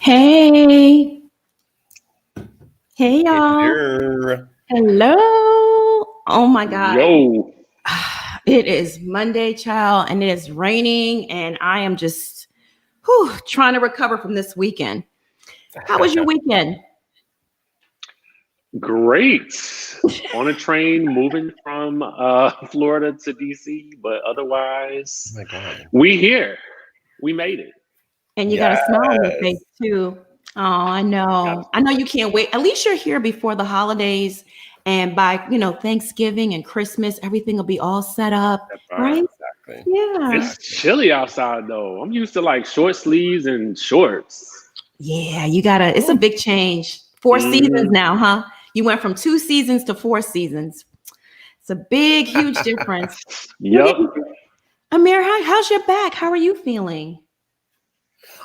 Hey, hey y'all. Hello. Hello. Oh my God. Yo. It is Monday, child, and it is raining, and I am just trying to recover from this weekend. How was your weekend? Great. On a train moving from Florida to DC, but otherwise, Oh my God. we here. We made it. And you got a smile on your Yes. face too. Oh, I know. I know you can't wait. At least you're here before the holidays, and by Thanksgiving and Christmas, everything will be all set up, right? Exactly. Yeah. It's chilly outside though. I'm used to like short sleeves and shorts. Yeah, it's a big change. 4 seasons now, huh? You went from 2 seasons to 4 seasons. It's a big, huge difference. Yep. Amir, how's your back? How are you feeling?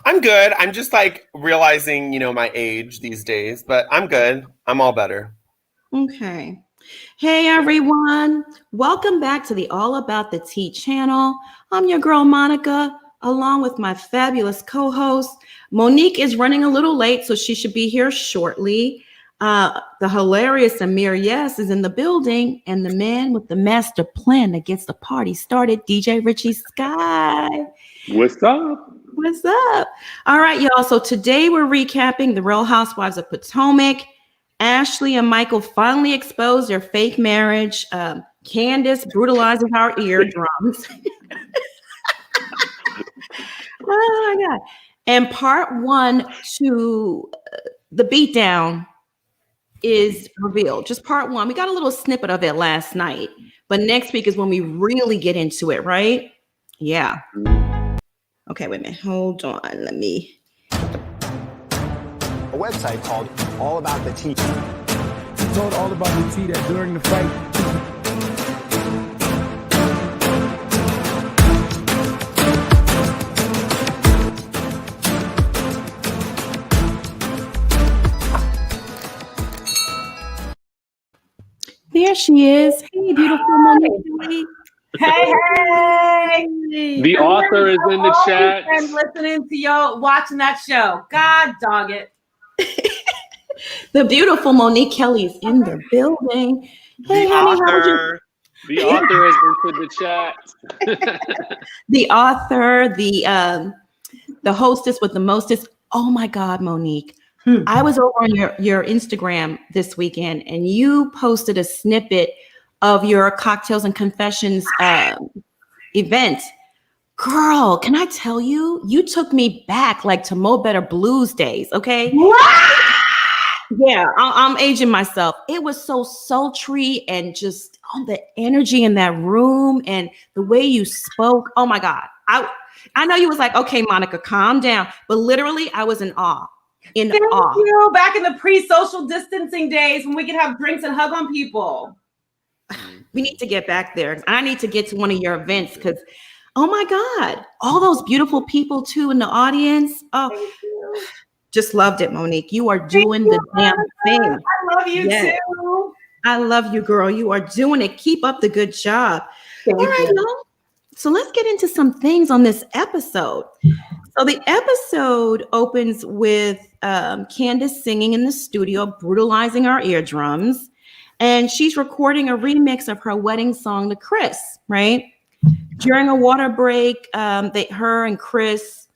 I'm good. I'm just like realizing, my age these days, but I'm good. I'm all better. Okay. Hey, everyone. Welcome back to the All About the Tea channel. I'm your girl, Monica, along with my fabulous co-host. Monique is running a little late, so she should be here shortly. The hilarious Amir Yes is in the building, and the man with the master plan that gets the party started, DJ Richie Sky. What's up? What's up? All right, y'all. So today we're recapping the Real Housewives of Potomac. Ashley and Michael finally exposed their fake marriage. Candice brutalizing our eardrums. Oh my God. And part 1 to the beatdown is revealed. Just part 1. We got a little snippet of it last night. But next week is when we really get into it, right? Yeah. Okay, wait a minute. Hold on. Let me. A website called All About the Tea. He told All About the Tea that during the fight, There she is. Hey, beautiful Monique. Hey. The author is in the chat. And listening to y'all watching that show. God dog it. The beautiful Monique Kelly is in the building. Hey, The honey, author. The author is into the chat. the author, the hostess with the mostest. Oh my God, Monique. I was over on your Instagram this weekend, and you posted a snippet of your Cocktails and Confessions event. Girl, can I tell you, you took me back like to Mo Better Blues days, okay? What? Yeah, I'm aging myself. It was so sultry and just on the energy in that room and the way you spoke. Oh my God. I know you was like, okay, Monica, calm down. But literally, I was in awe. Thank you. Back in the pre-social distancing days when we could have drinks and hug on people. We need to get back there. I need to get to one of your events because, oh my God, all those beautiful people too in the audience. Oh, just loved it, Monique. You are doing the damn thing. I love you too. I love you, girl. You are doing it. Keep up the good job. Thank all right, you. y'all. So let's get into some things on this episode. So the episode opens with Candice singing in the studio, brutalizing our eardrums. And she's recording a remix of her wedding song to Chris, right? During a water break, her and Chris,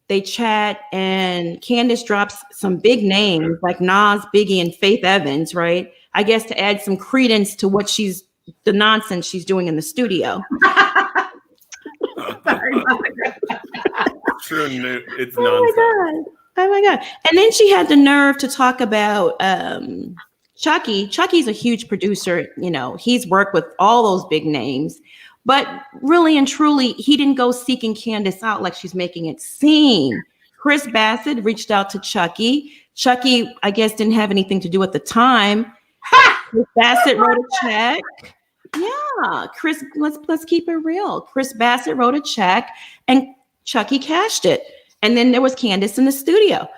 they chat, and Candice drops some big names like Nas, Biggie, and Faith Evans, right? I guess to add some credence to the nonsense she's doing in the studio. True, it's nonsense. Oh my God. And then she had the nerve to talk about Chucky. Chucky's a huge producer. He's worked with all those big names. But really and truly, he didn't go seeking Candice out like she's making it seem. Chris Bassett reached out to Chucky. Chucky, I guess, didn't have anything to do at the time. Chris Bassett wrote a check. Yeah, Chris, let's keep it real. Chris Bassett wrote a check and Chucky cashed it. And then there was Candice in the studio.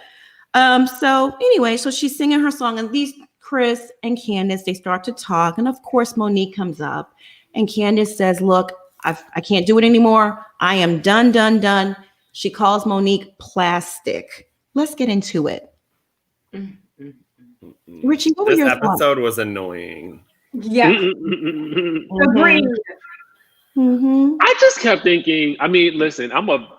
So anyway, so she's singing her song, and these Chris and Candice, they start to talk. And of course, Monique comes up. And Candice says, look, I can't do it anymore. I am done. She calls Monique plastic. Let's get into it. Richie, what were This your episode was annoying. Yeah. Agreed. Mm-hmm. I just kept thinking. I mean, listen, I'm a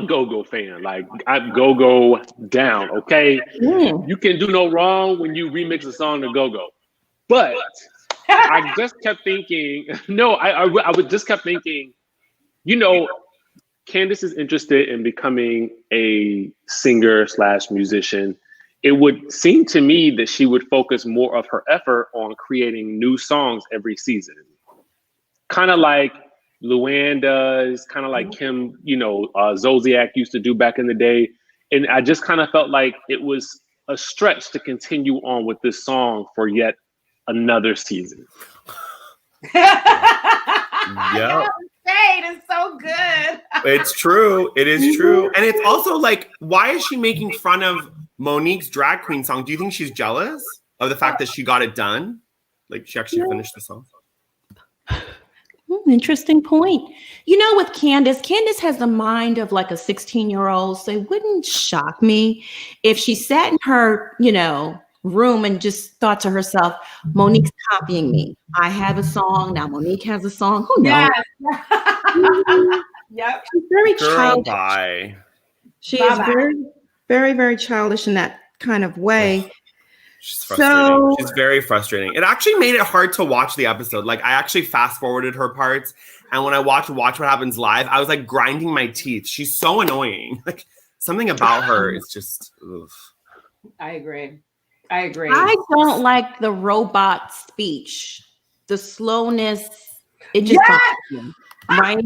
go-go fan. Like I'm go-go down. Okay, you can do no wrong when you remix a song to go-go. But I just kept thinking. No, I would just kept thinking. You know, Candice is interested in becoming a singer/musician. It would seem to me that she would focus more of her effort on creating new songs every season. Kind of like Luann does, kind of like Kim, Zodiac used to do back in the day. And I just kind of felt like it was a stretch to continue on with this song for yet another season. Yeah. It's so good. It's true. It is true. And it's also like, why is she making fun of Monique's drag queen song? Do you think she's jealous of the fact that she got it done? Like she actually finished the song? Interesting point. With Candice has the mind of like a 16-year-old. So it wouldn't shock me if she sat in her, room and just thought to herself, Monique's copying me. I have a song. Now Monique has a song. Who knows? Yes. Yep. She's very Girl, childish. bye. She is very, very, very childish in that kind of way. She's frustrating. She's very frustrating. It actually made it hard to watch the episode. Like I actually fast forwarded her parts. And when I watch What Happens Live, I was like grinding my teeth. She's so annoying. Like something about her is just, oof. I agree. I don't like the robot speech, the slowness. It just bothers me, right?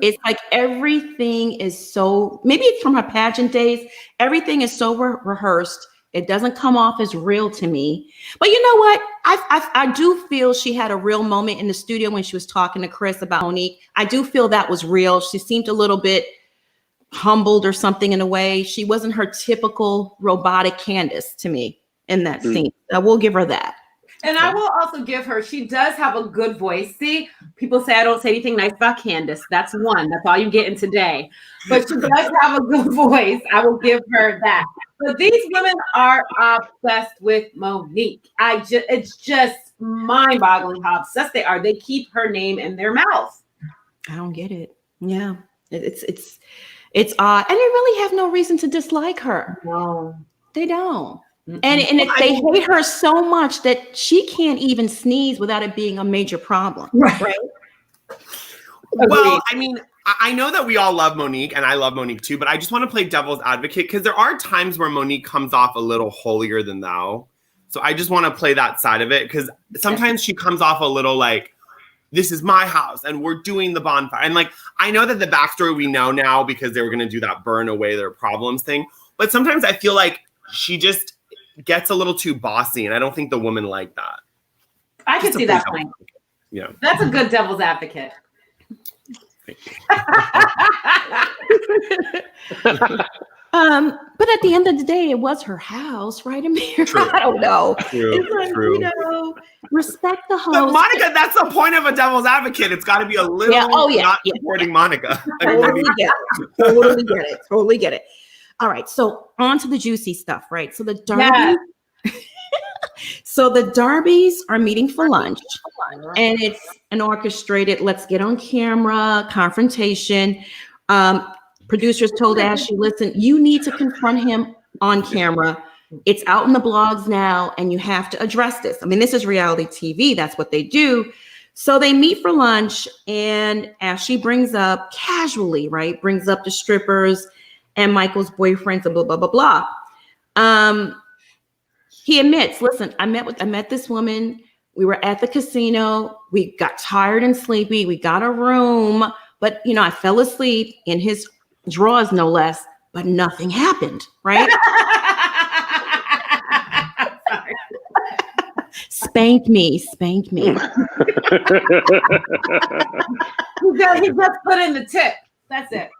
It's like everything is so, maybe it's from her pageant days. Everything is so rehearsed. It doesn't come off as real to me. But you know what? I do feel she had a real moment in the studio when she was talking to Chris about Monique. I do feel that was real. She seemed a little bit humbled or something in a way. She wasn't her typical robotic Candice to me in that scene. I will give her that. And I will also give her, she does have a good voice. See, people say I don't say anything nice about Candice. That's one. That's all you get in today. But she does have a good voice. I will give her that. But these women are obsessed with Monique. It's just mind-boggling how obsessed they are. They keep her name in their mouth. I don't get it. Yeah. It's odd. And they really have no reason to dislike her. No. They don't. And they hate her so much that she can't even sneeze without it being a major problem. Right? Well, I mean, I know that we all love Monique, and I love Monique too, but I just want to play devil's advocate because there are times where Monique comes off a little holier than thou. So I just want to play that side of it because sometimes she comes off a little like, this is my house and we're doing the bonfire. And like, I know that the backstory we know now because they were going to do that burn away their problems thing. But sometimes I feel like she just gets a little too bossy, and I don't think the women like that. I can see that point. Yeah. That's a good devil's advocate. Thank you. But at the end of the day, it was her house, right, Amir? True. I don't know. True. It's like, True. Respect the host. But Monica, that's the point of a devil's advocate. It's got to be a little not supporting Monica. Totally get it. All right, so on to the juicy stuff, right? So the Darby, so the Darbys are meeting for lunch, and it's an orchestrated, let's get on camera, confrontation. Producers told Ashley, listen, you need to confront him on camera. It's out in the blogs now, and you have to address this. I mean, this is reality TV. That's what they do. So they meet for lunch, and Ashley brings up casually, right? Brings up the strippers and Michael's boyfriends and blah, blah, blah, blah. He admits, listen, I met this woman. We were at the casino. We got tired and sleepy. We got a room, but I fell asleep in his drawers, no less, but nothing happened, right? Spank me. He just put in the tip. That's it.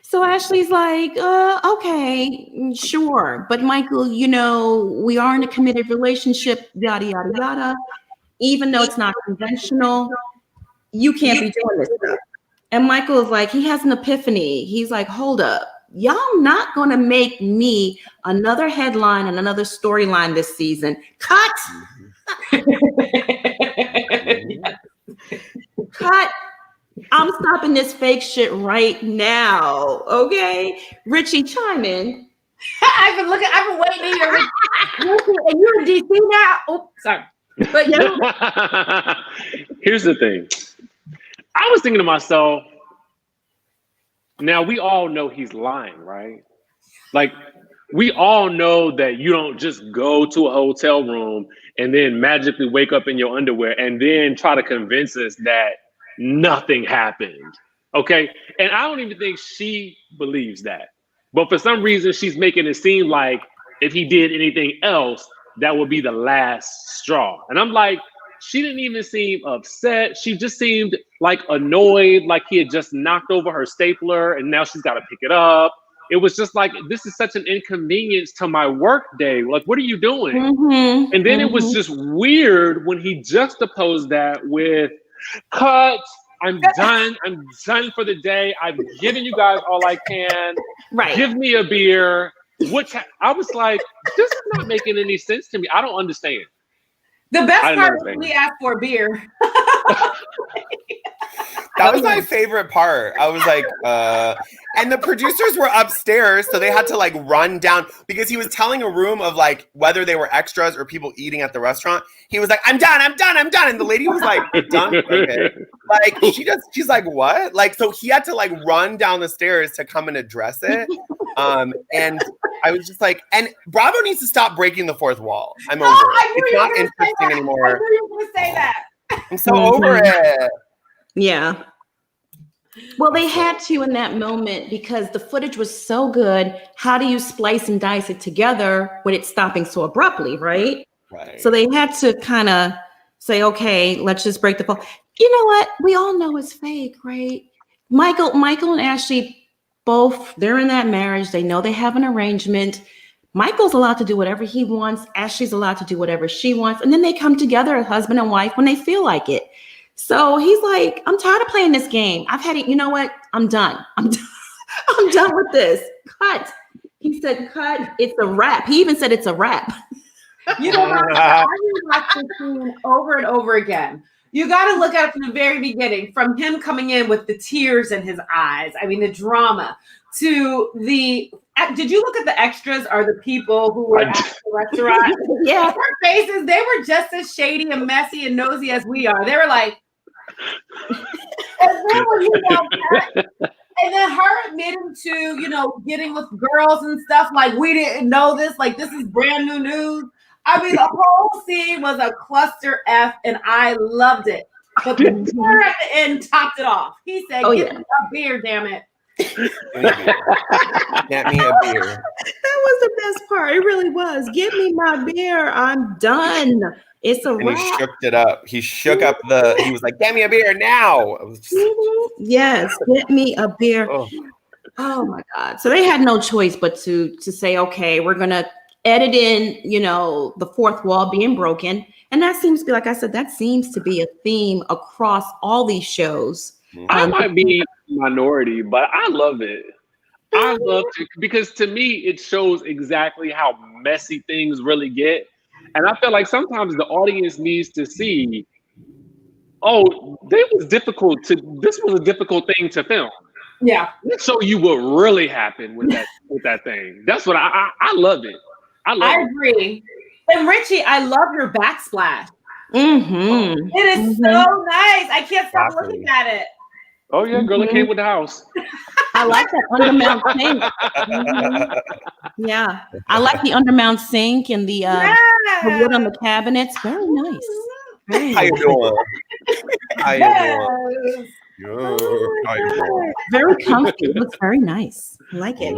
So Ashley's like, okay, sure. But Michael, we are in a committed relationship, yada, yada, yada. Even though it's not conventional, you can't be doing this stuff. And Michael is like, he has an epiphany. He's like, hold up. Y'all not going to make me another headline and another storyline this season. Cut. Cut. I'm stopping this fake shit right now. Okay. Richie, chime in. I've been waiting to hear Richie, and you're in DC now. Oh, sorry. But yeah. Here's the thing. I was thinking to myself, now we all know he's lying, right? Like, we all know that you don't just go to a hotel room and then magically wake up in your underwear and then try to convince us that nothing happened. Okay. And I don't even think she believes that. But for some reason, she's making it seem like if he did anything else, that would be the last straw. And I'm like, she didn't even seem upset. She just seemed like annoyed, like he had just knocked over her stapler and now she's got to pick it up. It was just like, this is such an inconvenience to my work day. Like, what are you doing? Mm-hmm, and then it was just weird when he juxtaposed that with, cut, I'm done. I'm done for the day. I've given you guys all I can. Right. Give me a beer. I was like, this is not making any sense to me. I don't understand. The best part was when we asked for beer. That was my favorite part. I was like, and the producers were upstairs, so they had to like run down because he was telling a room of like whether they were extras or people eating at the restaurant. He was like, I'm done. And the lady was like, done? Okay. Like she's like, what? Like, so he had to like run down the stairs to come and address it. And I was just like, and Bravo needs to stop breaking the fourth wall. I'm over it. It's not interesting anymore. I knew you were going to say that. I'm so over it. Yeah. Well, they had to in that moment because the footage was so good. How do you splice and dice it together when it's stopping so abruptly, right? Right. So they had to kind of say, okay, let's just break the fall. You know what? We all know it's fake, right? Michael and Ashley both, they're in that marriage. They know they have an arrangement. Michael's allowed to do whatever he wants. Ashley's allowed to do whatever she wants. And then they come together as husband and wife when they feel like it. So he's like, I'm tired of playing this game. I've had it. You know what? I'm done. I'm done with this. Cut. He said, cut. It's a wrap. He even said it's a wrap. You know what? I watch this scene over and over again. You got to look at it from the very beginning, from him coming in with the tears in his eyes. I mean, the drama to the. Did you look at the extras or the people who were at the restaurant? Yeah. Their faces, they were just as shady and messy and nosy as we are. They were like, and then when you know that, and then her admitting to, getting with girls and stuff, like we didn't know this, like this is brand new news. I mean, the whole scene was a cluster F and I loved it. But the dinner at the end topped it off. He said, "Get me a beer, damn it." Get me a beer. That was the best part. It really was. Give me my beer. I'm done. It's a wrap. He shook it up. He shook up he was like, get me a beer now. It was just, yes, get me a beer. Oh my God. So they had no choice but to say, okay, we're going to edit in, the fourth wall being broken. And that seems to be, like I said, that seems to be a theme across all these shows. I might be minority, but I love it. I love it because to me, it shows exactly how messy things really get. And I feel like sometimes the audience needs to see, this was a difficult thing to film. Yeah. Let's show you what really happened with that thing. That's what I love it. I agree. And Richie, I love your backsplash. Mm-hmm. It is so nice. I can't stop looking at it. Oh yeah, girl, it came with the house. I like that undermount sink. Mm-hmm. Yeah, I like the undermount sink and the wood on the cabinets. Very nice. How you doing? How you doing? Very comfy. It looks very nice. I like it.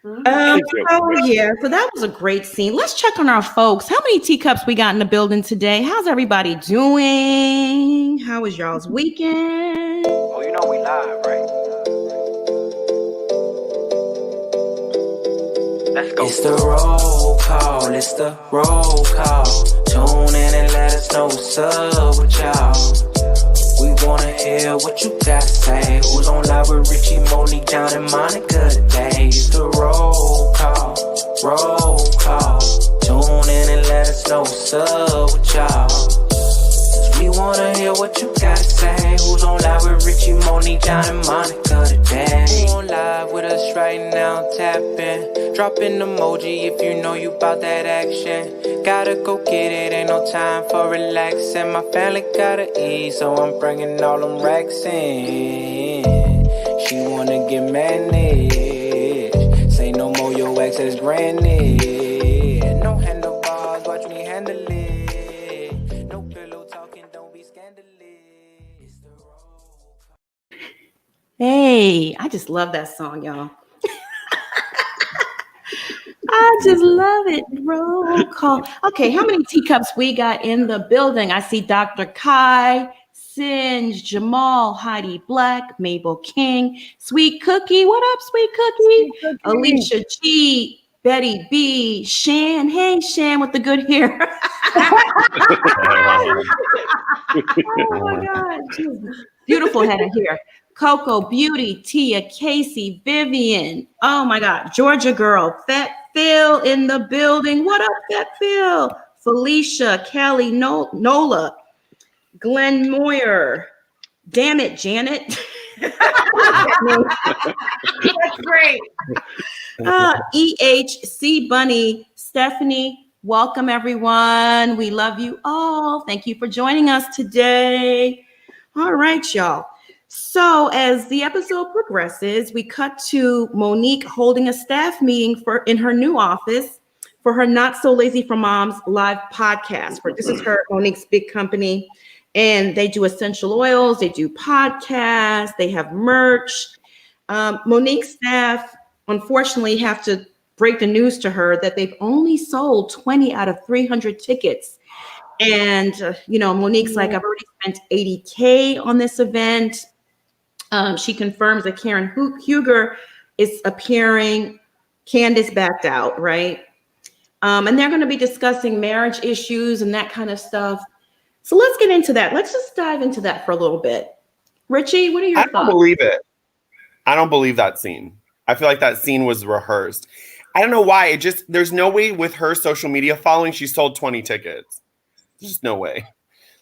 So that was a great scene. Let's check on our folks. How many teacups we got in the building today? How's everybody doing? How was y'all's weekend? Oh, you know we live, right? Let's go. It's the roll call. It's the roll call. Tune in and let us know what's up with y'all. We wanna hear what you gotta say. Who's on live with Richie, Monique, John, and Monica today? It's the roll call, roll call. Tune in and let us know what's up with y'all. Cause we wanna hear what you gotta say. Who's on live with Richie, Monique, John, and Monica today? Who on live with us right now? Tap in, drop an emoji if you know you bout that action. Gotta go get it, ain't no time for relaxing. My family gotta eat, so I'm bringing all them racks in. She wanna get managed. Say no more, your access granted. No handlebars, watch me handle it. No pillow talking, don't be scandalous. It's the road. Hey, I just love that song, y'all. I just love it. Roll call. Okay, how many teacups we got in the building? I see Dr. Kai, Singe, Jamal, Heidi Black, Mabel King, Sweet Cookie. What up, Sweet Cookie? Alicia G, Betty B, Shan. Hey, Shan with the good hair. Oh my God. Beautiful head of hair. Coco, Beauty, Tia, Casey, Vivian. Oh my God. Georgia girl, Fat Phil in the building. What up, Fat Phil? Felicia, Kelly, Nola, Glenn Moyer. Damn it, Janet. That's great. EHC Bunny, Stephanie. Welcome, everyone. We love you all. Thank you for joining us today. All right, y'all. So as the episode progresses, we cut to Monique holding a staff meeting in her new office for her Not So Lazy for Moms live podcast. This is Monique's big company, and they do essential oils, they do podcasts, they have merch. Monique's staff, unfortunately, have to break the news to her that they've only sold 20 out of 300 tickets. And, Monique's like, I've already spent $80K on this event. She confirms that Karen Huger is appearing. Candice backed out, right? And they're going to be discussing marriage issues and that kind of stuff. So let's get into that. Let's just dive into that for a little bit. Richie, what are your thoughts? I don't believe it. I don't believe that scene. I feel like that scene was rehearsed. I don't know why. There's no way with her social media following, she sold 20 tickets. There's just no way.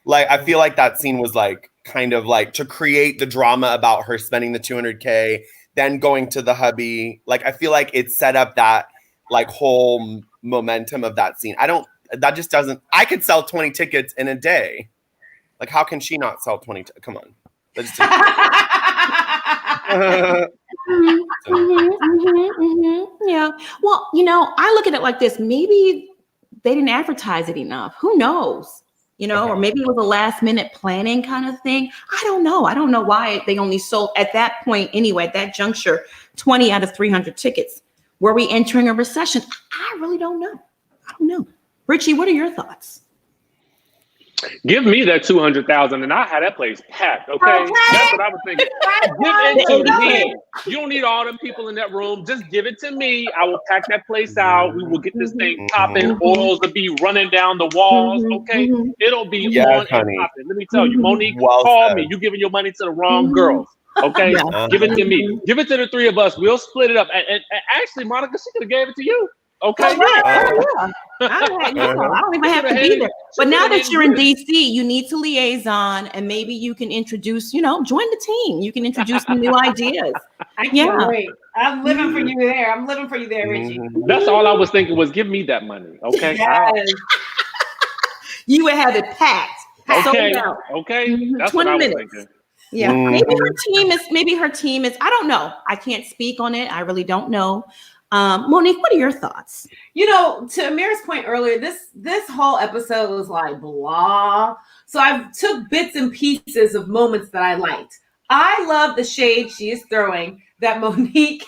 Like, I feel like that scene was like, kind of like to create the drama about her spending the $200K, then going to the hubby. Like, I feel like it set up that like whole momentum of that scene. That just doesn't, I could sell 20 tickets in a day. Like, how can she not sell 20? Come on. Yeah. Well, I look at it like this. Maybe they didn't advertise it enough. Who knows? Or maybe it was a last minute planning kind of thing. I don't know. I don't know why they only sold at that point anyway, at that juncture, 20 out of 300 tickets. Were we entering a recession? I really don't know. I don't know. Richie, what are your thoughts? Give me that 200,000 and I had that place packed. Okay, that's what I was thinking. Give it to me. You don't need all them people in that room. Just give it to me. I will pack that place out. We will get this thing popping. Oils will be running down the walls. Okay, it'll be on and popping. Let me tell you, Monique, call me. You giving your money to the wrong girls. Okay, give it to me. Give it to the three of us. We'll split it up. And actually, Monica, she could have gave it to you. Okay. I don't even have to be there. But now that you're in DC, you need to liaison, and maybe you can introduce, join the team. You can introduce some new ideas. I can't wait. I'm living for you there. I'm living for you there, Richie. That's all I was thinking was give me that money. Okay. Yes. You would have it packed. Okay. Okay. That's 20 what I was thinking. Yeah. Maybe her team is, I don't know. I can't speak on it. I really don't know. Monique, what are your thoughts? To Amir's point earlier, this whole episode was like blah. So I took bits and pieces of moments that I liked. I love the shade she is throwing that Monique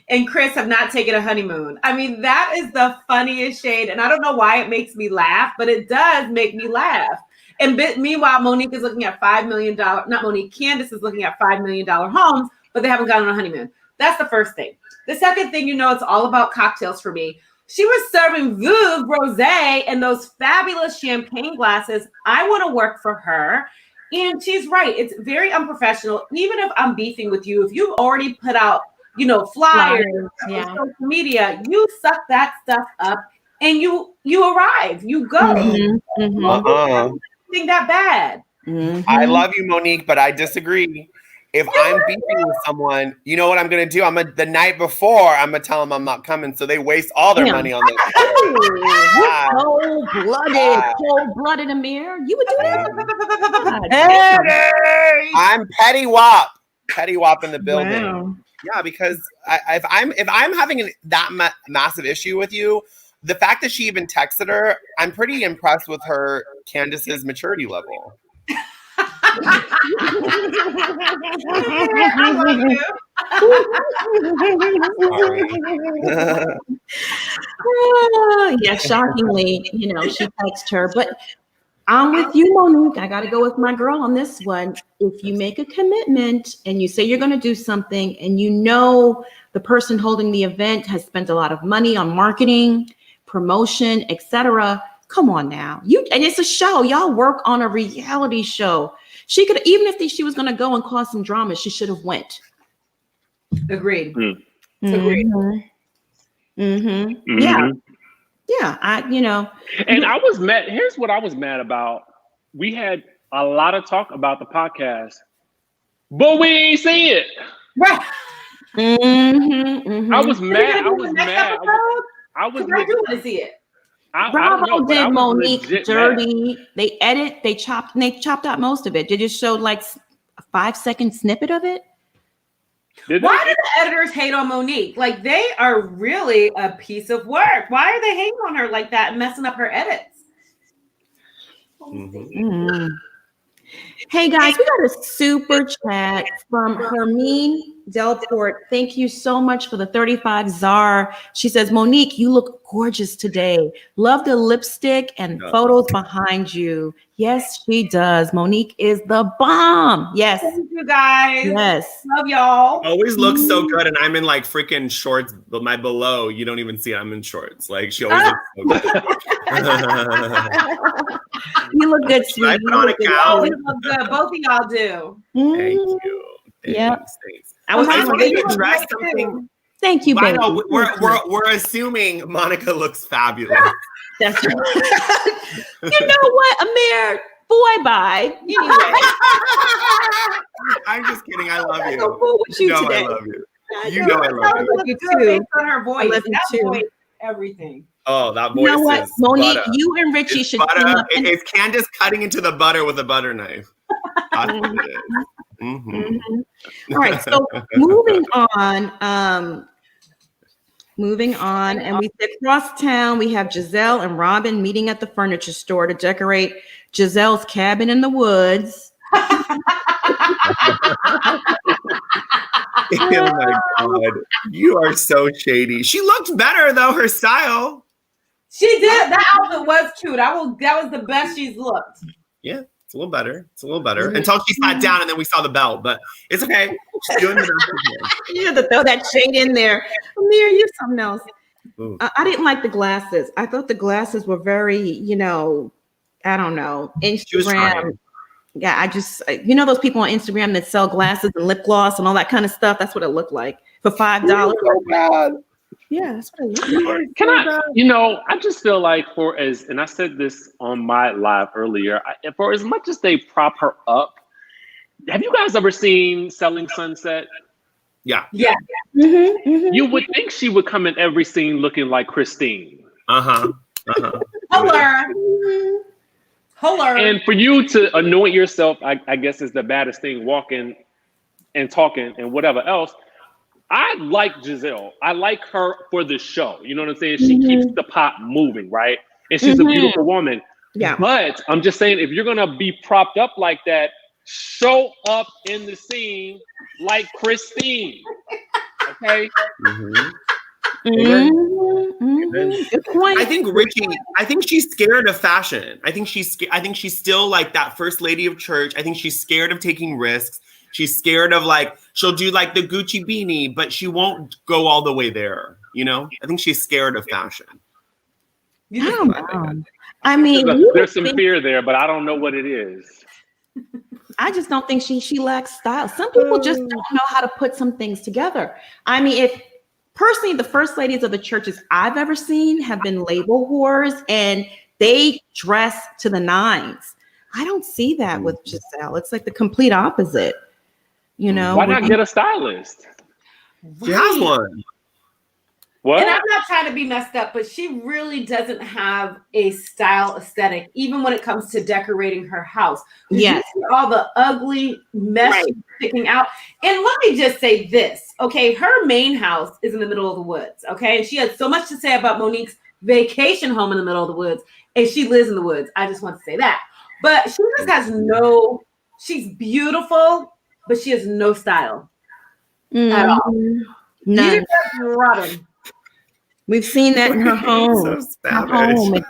and Chris have not taken a honeymoon. I mean, that is the funniest shade. And I don't know why it makes me laugh, but it does make me laugh. And meanwhile, Monique is looking at $5 million. Not Monique, Candice is looking at $5 million homes, but they haven't gone on a honeymoon. That's the first thing. The second thing, it's all about cocktails for me. She was serving Veuve Rosé in those fabulous champagne glasses. I want to work for her. And she's right. It's very unprofessional. Even if I'm beefing with you, if you've already put out, flyers on social media, you suck that stuff up and you arrive, you go. Think that bad. I love you, Monique, but I disagree. If I'm beefing with someone, you know what I'm gonna do? The night before, I'm gonna tell them I'm not coming, so they waste all their money on this. Cold-blooded, Amir. You would do that? I'm petty wop in the building. Wow. Yeah, because if I'm having that massive issue with you, the fact that she even texted her, I'm pretty impressed with her Candice's maturity level. I love you. Yeah, shockingly, she texted her. But I'm with you, Monique. I got to go with my girl on this one. If you make a commitment and you say you're going to do something and the person holding the event has spent a lot of money on marketing, promotion, etc., come on now. And it's a show. Y'all work on a reality show. She could, even if she was going to go and cause some drama, she should have went. Agreed. Agreed. Yeah. Yeah. And I was mad. Here's what I was mad about. We had a lot of talk about the podcast, but we ain't see it. Right. I was mad. I was mad. I do want to see it. Bravo did Monique dirty. Mad. They chopped out most of it. They just showed like a 5-second snippet of it. Why do the editors hate on Monique? Like, they are really a piece of work. Why are they hating on her like that and messing up her edits? Hey guys, we got a super chat from Hermine Delport. Thank you so much for the 35 czar. She says, Monique, you look gorgeous today. Love the lipstick and photos behind you. Yes, she does. Monique is the bomb. Yes. Thank you guys. Yes. Love y'all. Always looks so good, and I'm in like freaking shorts, but my below, you don't even see it. I'm in shorts. Like, she always looks so good. You look good, sweetie. I put on a gown. You look good. Both of y'all do. Thank you. Thanks. I was wanting to address something. Thank you, baby. I know, we're assuming Monica looks fabulous. That's right. You know what, Amir? Boy, bye. Anyway. I'm just kidding. I love you. So cool with you today. I love you. You know I love you. Based on her voice. I love you too. Voice, everything. Oh, that voice. You know what, is Monique? butter. You and Richie should butter. team up. It's Candice cutting into the butter with a butter knife. That's what it is. All right, so moving on, and we said across town, we have Giselle and Robin meeting at the furniture store to decorate Giselle's cabin in the woods. Oh my God, you are so shady. She looked better though, her style. She did. That outfit was cute. That was the best she's looked. Yeah. It's a little better. Until she sat down and then we saw the belt, but it's okay. She's doing the best. You had to throw that shade in there. Amir, you're something else. I didn't like the glasses. I thought the glasses were very, I don't know, Instagram. Yeah, I just, those people on Instagram that sell glasses and lip gloss and all that kind of stuff. That's what it looked like for $5. Oh God. Yeah, that's what it looked like. I just feel like and I said this on my live earlier, for as much as they prop her up, have you guys ever seen Selling Sunset? Yeah. You would think she would come in every scene looking like Christine. Holler. And for you to anoint yourself, I guess is the baddest thing, walking and talking and whatever else. I like Giselle. I like her for the show. You know what I'm saying? She keeps the pot moving, right? And she's a beautiful woman. Yeah. But I'm just saying, if you're going to be propped up like that, show up in the scene like Christine. Okay? Good point. I think she's scared of fashion. I think she's still like that first lady of church. I think she's scared of taking risks. She's scared of she'll do like the Gucci beanie, but she won't go all the way there. I think she's scared of fashion. I don't know. I mean, there's some fear there, but I don't know what it is. I just don't think she lacks style. Some people just don't know how to put some things together. I mean, if personally, the first ladies of the churches I've ever seen have been label whores, and they dress to the nines. I don't see that with Giselle. It's like the complete opposite. You know, why not get a stylist? She has one. What? And I'm not trying to be messed up, but she really doesn't have a style aesthetic, even when it comes to decorating her house. Yes. You see all the ugly mess sticking out. And let me just say this, okay? Her main house is in the middle of the woods, okay? And she had so much to say about Monique's vacation home in the middle of the woods, and she lives in the woods. I just want to say that. But she just has she's beautiful, but she has no style at all. None. Robin. We've seen that in her home. So Her home. It's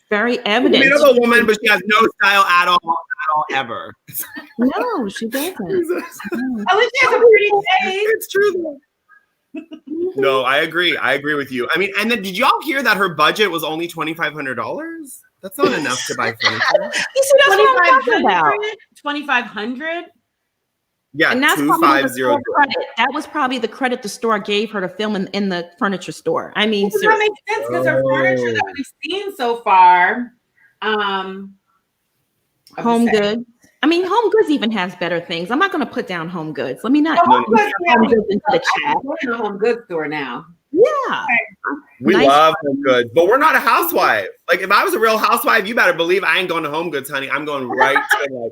very evident. Beautiful woman, but she has no style at all ever. No, she doesn't. At least she has a pretty face. It's true. No, I agree. I agree with you. I mean, and then did y'all hear that her budget was only $2,500? That's not enough to buy furniture. You see, that's what I'm talking about. 2,500. Yeah, And that's probably the 2,500. credit. That was probably the credit the store gave her to film in the furniture store. I mean, That seriously. makes sense because her furniture that we've seen so far, Home Goods. I mean, Home Goods even has better things. I'm not going to put down Home Goods. Let me not Home put Goods, Home Goods into the chat. We're in a home goods store now. Yeah. We Nice. love Home Goods, but we're not a housewife. Like, if I was a real housewife, you better believe I ain't going to Home Goods, honey. I'm going right to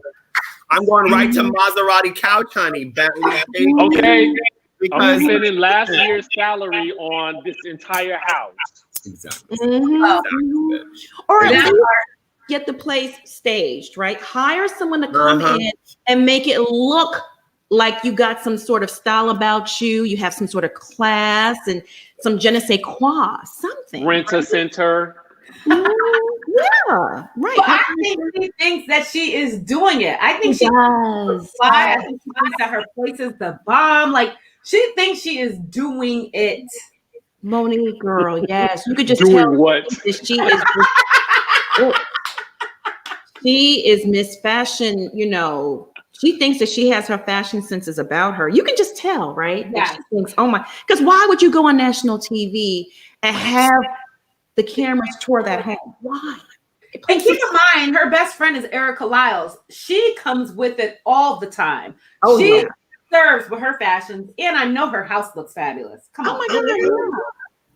Maserati couch, honey. Bentley. Okay. Because I'm spending last year's salary on this entire house. exactly. Mhm. Or at That least get the place staged, right? Hire someone to come in and make it look like you got some sort of style about you. You have some sort of class and some je ne sais quoi, something. Rent a center. Yeah, right. But I think she thinks that she is doing it. I think She she does. I think she thinks that her place is the bomb. Like, she thinks she is doing it. Monique, girl, yes. You could just Doing tell what? She is Miss Fashion, you know. She thinks that she has her fashion senses about her. You can just tell, right? Yeah. She thinks, oh my, because why would you go on national TV and have the cameras tour that home? Why? And keep in mind, her best friend is Erica Lyles. She comes with it all the time. Oh, she yeah. serves with her fashions, and I know her house looks fabulous. Come on. Oh my God.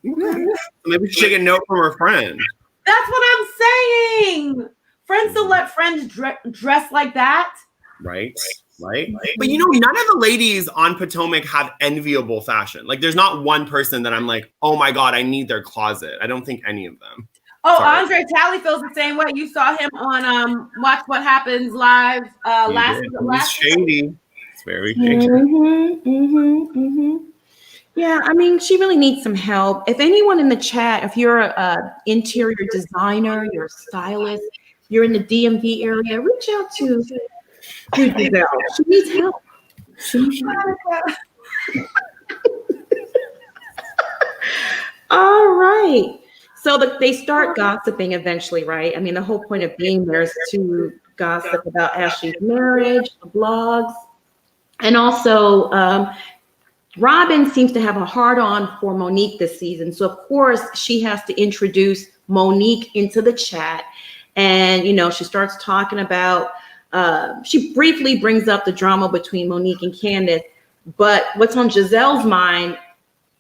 Okay. Maybe she should get a note from her friend. That's what I'm saying. Friends don't let friends dress like that. Right. But you know, none of the ladies on Potomac have enviable fashion. Like, there's not one person that I'm like, oh my God, I need their closet. I don't think any of them. Oh, Sorry. Andre Talley feels the same way. You saw him on Watch What Happens Live last Shady. It's very shady. Yeah, I mean, she really needs some help. If anyone in the chat, if you're an interior designer, you're a stylist, you're in the DMV area, reach out to Giselle. She needs help. All right. So they start gossiping eventually, right? I mean, the whole point of being there is to gossip about Ashley's marriage, the blogs, and also Robin seems to have a hard-on for Monique this season. So, of course, she has to introduce Monique into the chat. And, you know, she starts talking about, she briefly brings up the drama between Monique and Candice. But what's on Giselle's mind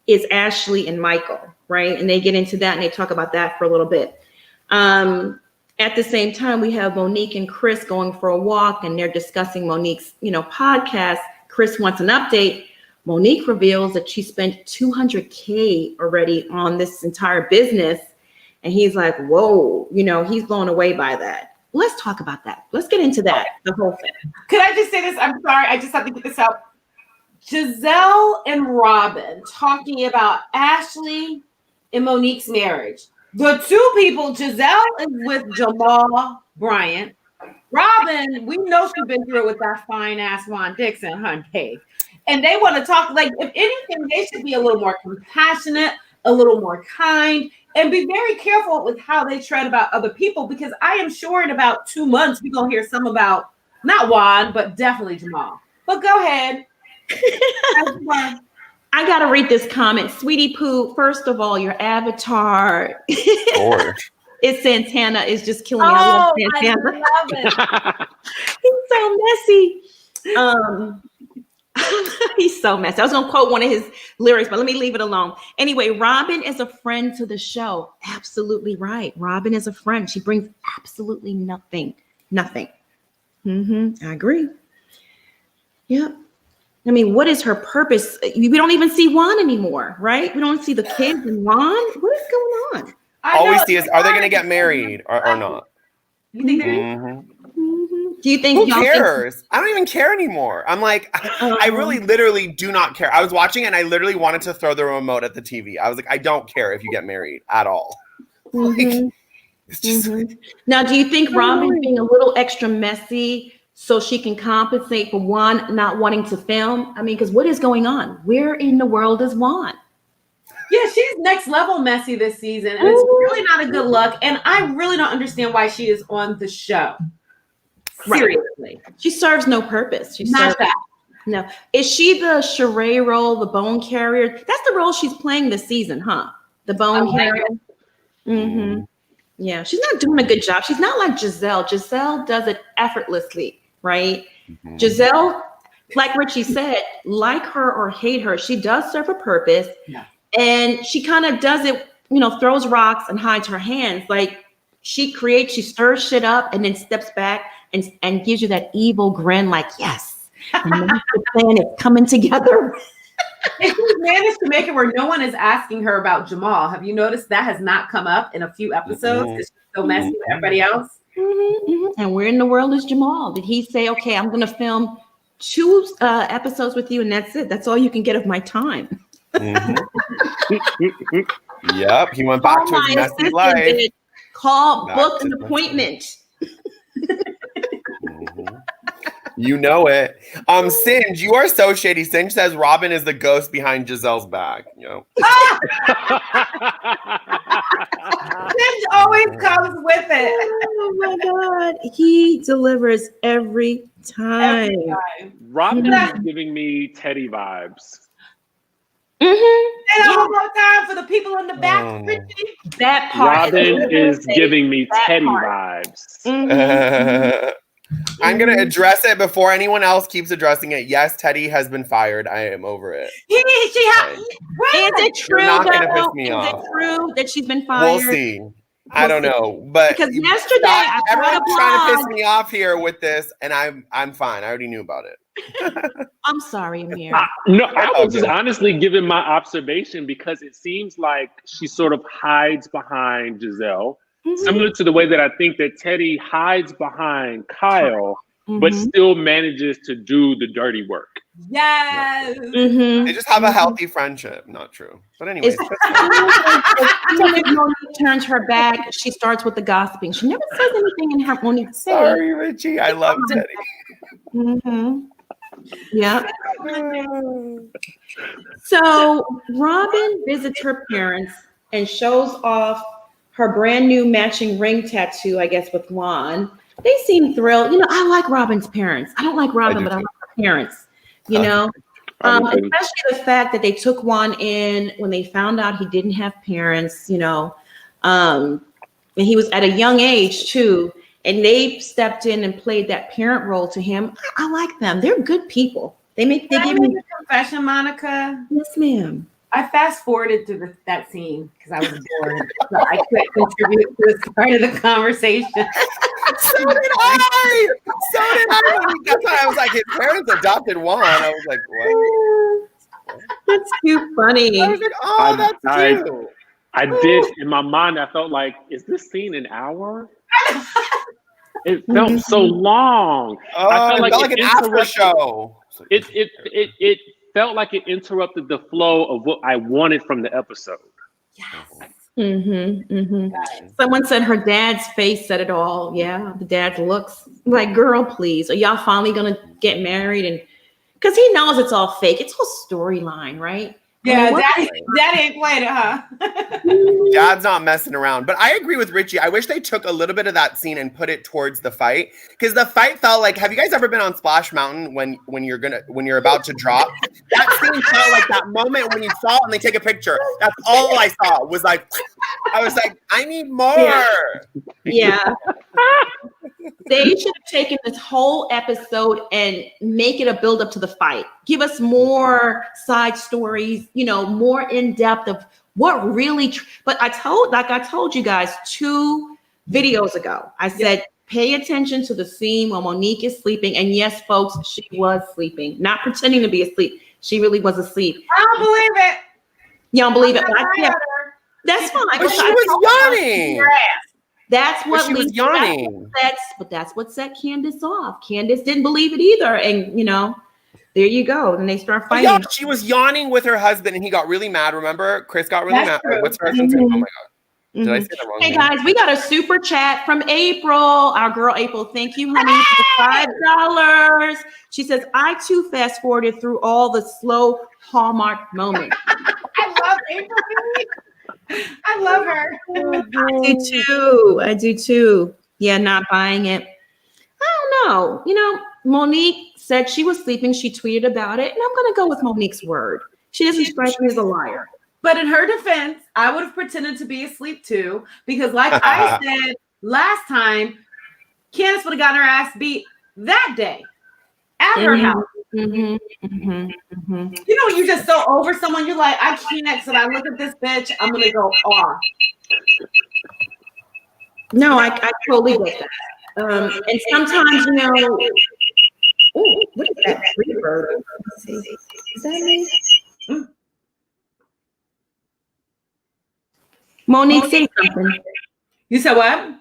is Ashley and Michael, right? And they get into that and they talk about that for a little bit. At the same time, we have Monique and Chris going for a walk and they're discussing Monique's, you know, podcast. Chris wants an update. Monique reveals that she spent $200K already on this entire business. And he's like, whoa, you know, he's blown away by that. Let's talk about that. Let's get into that, the whole thing. Could I just say this? I'm sorry. I just have to get this out. Giselle and Robin talking about Ashley and Monique's marriage. The two people, Giselle is with Jamal Bryant. Robin, we know she's been through it with that fine ass Juan Dixon, honey. And they want to talk, like, if anything, they should be a little more compassionate, a little more kind, and be very careful with how they tread about other people, because I am sure in about 2 months, we're going to hear some about Not Juan, but definitely Jamal. But go ahead. I gotta read this comment. Sweetie Poo, first of all, your avatar is Santana is just killing me. I love Santana. I love He's it. so messy. He's so messy. I was gonna quote one of his lyrics, but let me leave it alone. Anyway, Robin is a friend to the show. Absolutely right. Robin is a friend. She brings absolutely nothing. Nothing. I agree. Yep. I mean, what is her purpose? We don't even see Juan anymore, right? We don't see the kids and Juan. What is going on? All we see is, are they going to get married or not? You think they're Do you think? Who cares? I don't even care anymore. I'm like, I really literally do not care. I was watching and I literally wanted to throw the remote at the TV. I was like, I don't care if you get married at all. Like, it's just Now, do you think Robin's being a little extra messy so she can compensate for Juan not wanting to film? I mean, because what is going on? Where in the world is Juan? Yeah, she's next level messy this season, and it's really not a good look. And I really don't understand why she is on the show. Seriously, She serves no purpose. She not serves that. no. Is she the charade role, the bone carrier? That's the role she's playing this season, huh? The bone carrier. Yeah, she's not doing a good job. She's not like Giselle. Giselle does it effortlessly, right? Giselle, like Richie said, like her or hate her, she does serve a purpose. Yeah. And she kind of does it, throws rocks and hides her hands. Like she stirs shit up and then steps back and gives you that evil grin, like, yes, the master plan is coming together. And she's managed to make it where no one is asking her about Jamal. Have you noticed that has not come up in a few episodes? Because she's so messy with everybody else. And where in the world is Jamal? Did he say, okay, I'm going to film 2 episodes with you and that's it? That's all you can get of my time. Yep, he went back to his messy life. Book an appointment. You know it. Singe, you are so shady. Singe says Robin is the ghost behind Giselle's back. Singe always comes with it. Oh my God. He delivers every time. Robin is giving me Teddy vibes. Say that one more time for the people in the back. That part. Robin is giving me Teddy vibes. I'm going to address it before anyone else keeps addressing it. Yes, Teddy has been fired. I am over it. Is it true? Not going to piss me off. Is it true that she's been fired? We'll see. I don't know, but because yesterday everyone's trying to piss me off here with this, and I'm fine. I already knew about it. I'm sorry, Amir. No, I was just honestly giving my observation because it seems like she sort of hides behind Giselle. Similar to the way that I think that Teddy hides behind Kyle, but still manages to do the dirty work. Yes. They just have a healthy friendship. Not true. But anyways. When Monique turns her back, she starts with the gossiping. She never says anything in her Monique says. Sorry, Richie. I love Teddy. Yeah. So Robin visits her parents and shows off her brand new matching ring tattoo, I guess, with Juan. They seem thrilled. I like Robin's parents. I don't like Robin, but I like her parents, especially the fact that they took Juan in when they found out he didn't have parents, and he was at a young age too. And they stepped in and played that parent role to him. I like them. They're good people. They give me a confession, Monica. Yes, ma'am. I fast forwarded to that scene because I was bored, so I couldn't contribute to this part of the conversation. So did I. That's why I was like, his parents adopted Juan. I was like, what? That's too funny. I was like, oh, that's cute. I did in my mind. I felt like, is this scene an hour? It felt so long. I felt like an after show. It felt like it interrupted the flow of what I wanted from the episode. Yes. Someone said her dad's face said it all. Yeah, the dad looks like, girl, please. Are y'all finally gonna get married? And because he knows it's all fake. It's all storyline, right? Yeah, Daddy ain't playing it, huh? Dad's not messing around. But I agree with Richie. I wish they took a little bit of that scene and put it towards the fight. Because the fight felt like, have you guys ever been on Splash Mountain when you're about to drop? That scene felt like that moment when you fall and they take a picture. That's all I saw was like, I was like, I need more. Yeah. They should have taken this whole episode and make it a build up to the fight. Give us more side stories, more in depth of what really. But I told you guys 2 videos ago. I said, pay attention to the scene when Monique is sleeping. And yes, folks, she was sleeping, not pretending to be asleep. She really was asleep. I don't believe it. You don't believe it? That's fine. But she was yawning. That's what she was yawning. That's what set Candice off. Candice didn't believe it either, and there you go. And they start fighting. Yeah, she was yawning with her husband, and he got really mad. Remember, Chris got really mad. True. What's her husband's name? Oh my god, did I say that wrong? Hey guys, we got a super chat from April, our girl April. Thank you, honey, for the $5. She says, "I too fast forwarded through all the slow Hallmark moments." I love April. I love her. I do too. Yeah, not buying it. I don't know. Monique said she was sleeping. She tweeted about it. And I'm going to go with Monique's word. She doesn't strike me as a liar. But in her defense, I would have pretended to be asleep too. Because like I said last time, Candice would have gotten her ass beat that day at her house. You're just so over someone. You're like, I can't. So I look at this bitch. I'm gonna go off. No, I totally get that. And sometimes, what is that reverb? Let's see. Is that me? Monique, say something. You said what?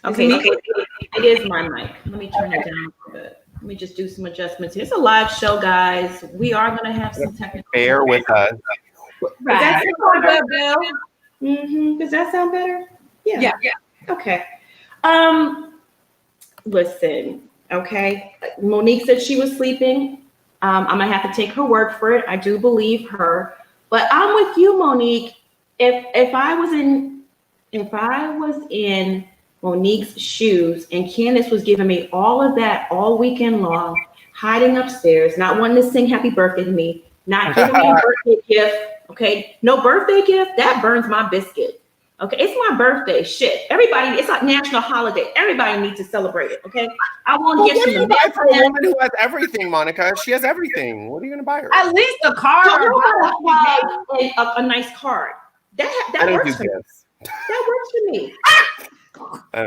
Okay, it is my mic. Let me turn it down a little bit. Let me just do some adjustments here. It's a live show, guys. We are going to have some technical. Bear with us. Right. Does that sound better? Yeah. Okay. Listen. Okay. Monique said she was sleeping. I'm gonna have to take her word for it. I do believe her, but I'm with you, Monique. If I was in Monique's shoes and Candice was giving me all of that all weekend long, hiding upstairs, not wanting to sing happy birthday to me, not giving me a birthday gift. Okay, no birthday gift, that burns my biscuit. Okay, it's my birthday. Shit, everybody, it's a national holiday. Everybody needs to celebrate it. Okay, I won't get you. What do you buy for a woman who has everything, Monica? She has everything. What are you gonna buy her? At least a card. A nice card. That works for me. That works for me. I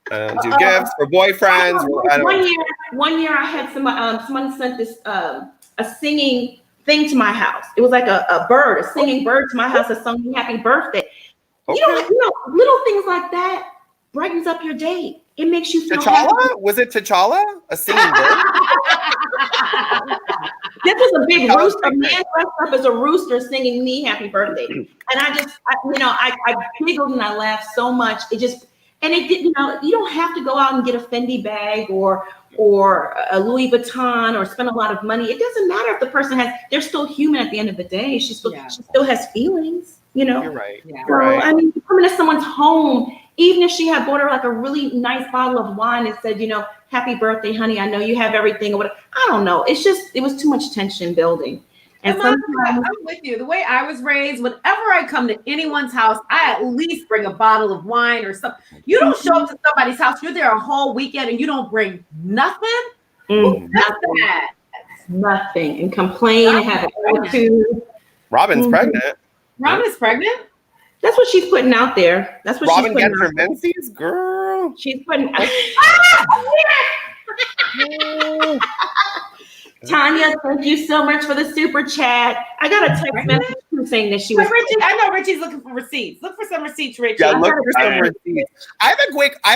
don't do gifts for boyfriends. One year I had someone sent this a singing thing to my house. It was like a singing bird to my house that sung me happy birthday. Okay. Little things like that brightens up your day. It makes you feel T'Challa? Was it T'Challa? A singing bird? This was a big rooster. A man dressed up as a rooster singing me happy birthday. And I giggled and I laughed so much. You don't have to go out and get a Fendi bag or a Louis Vuitton or spend a lot of money. It doesn't matter if the person they're still human at the end of the day. She still has feelings, You're right. Yeah. I mean, coming to someone's home, even if she had bought her like a really nice bottle of wine and said, happy birthday, honey, I know you have everything or whatever. I don't know. It was too much tension building. And I'm with you. The way I was raised, whenever I come to anyone's house, I at least bring a bottle of wine or something. You don't show up to somebody's house, you're there a whole weekend and you don't bring nothing? Who does that? Nothing. And complain and have an attitude. Robin's pregnant. Robin's pregnant? That's what she's putting out there. That's what Robin she's putting gets her menses, girl. She's putting. Tanya, thank you so much for the super chat. I got a text message saying that she was. I know Richie's looking for receipts. Look for some receipts, Richie. Yeah, look for some receipts. I have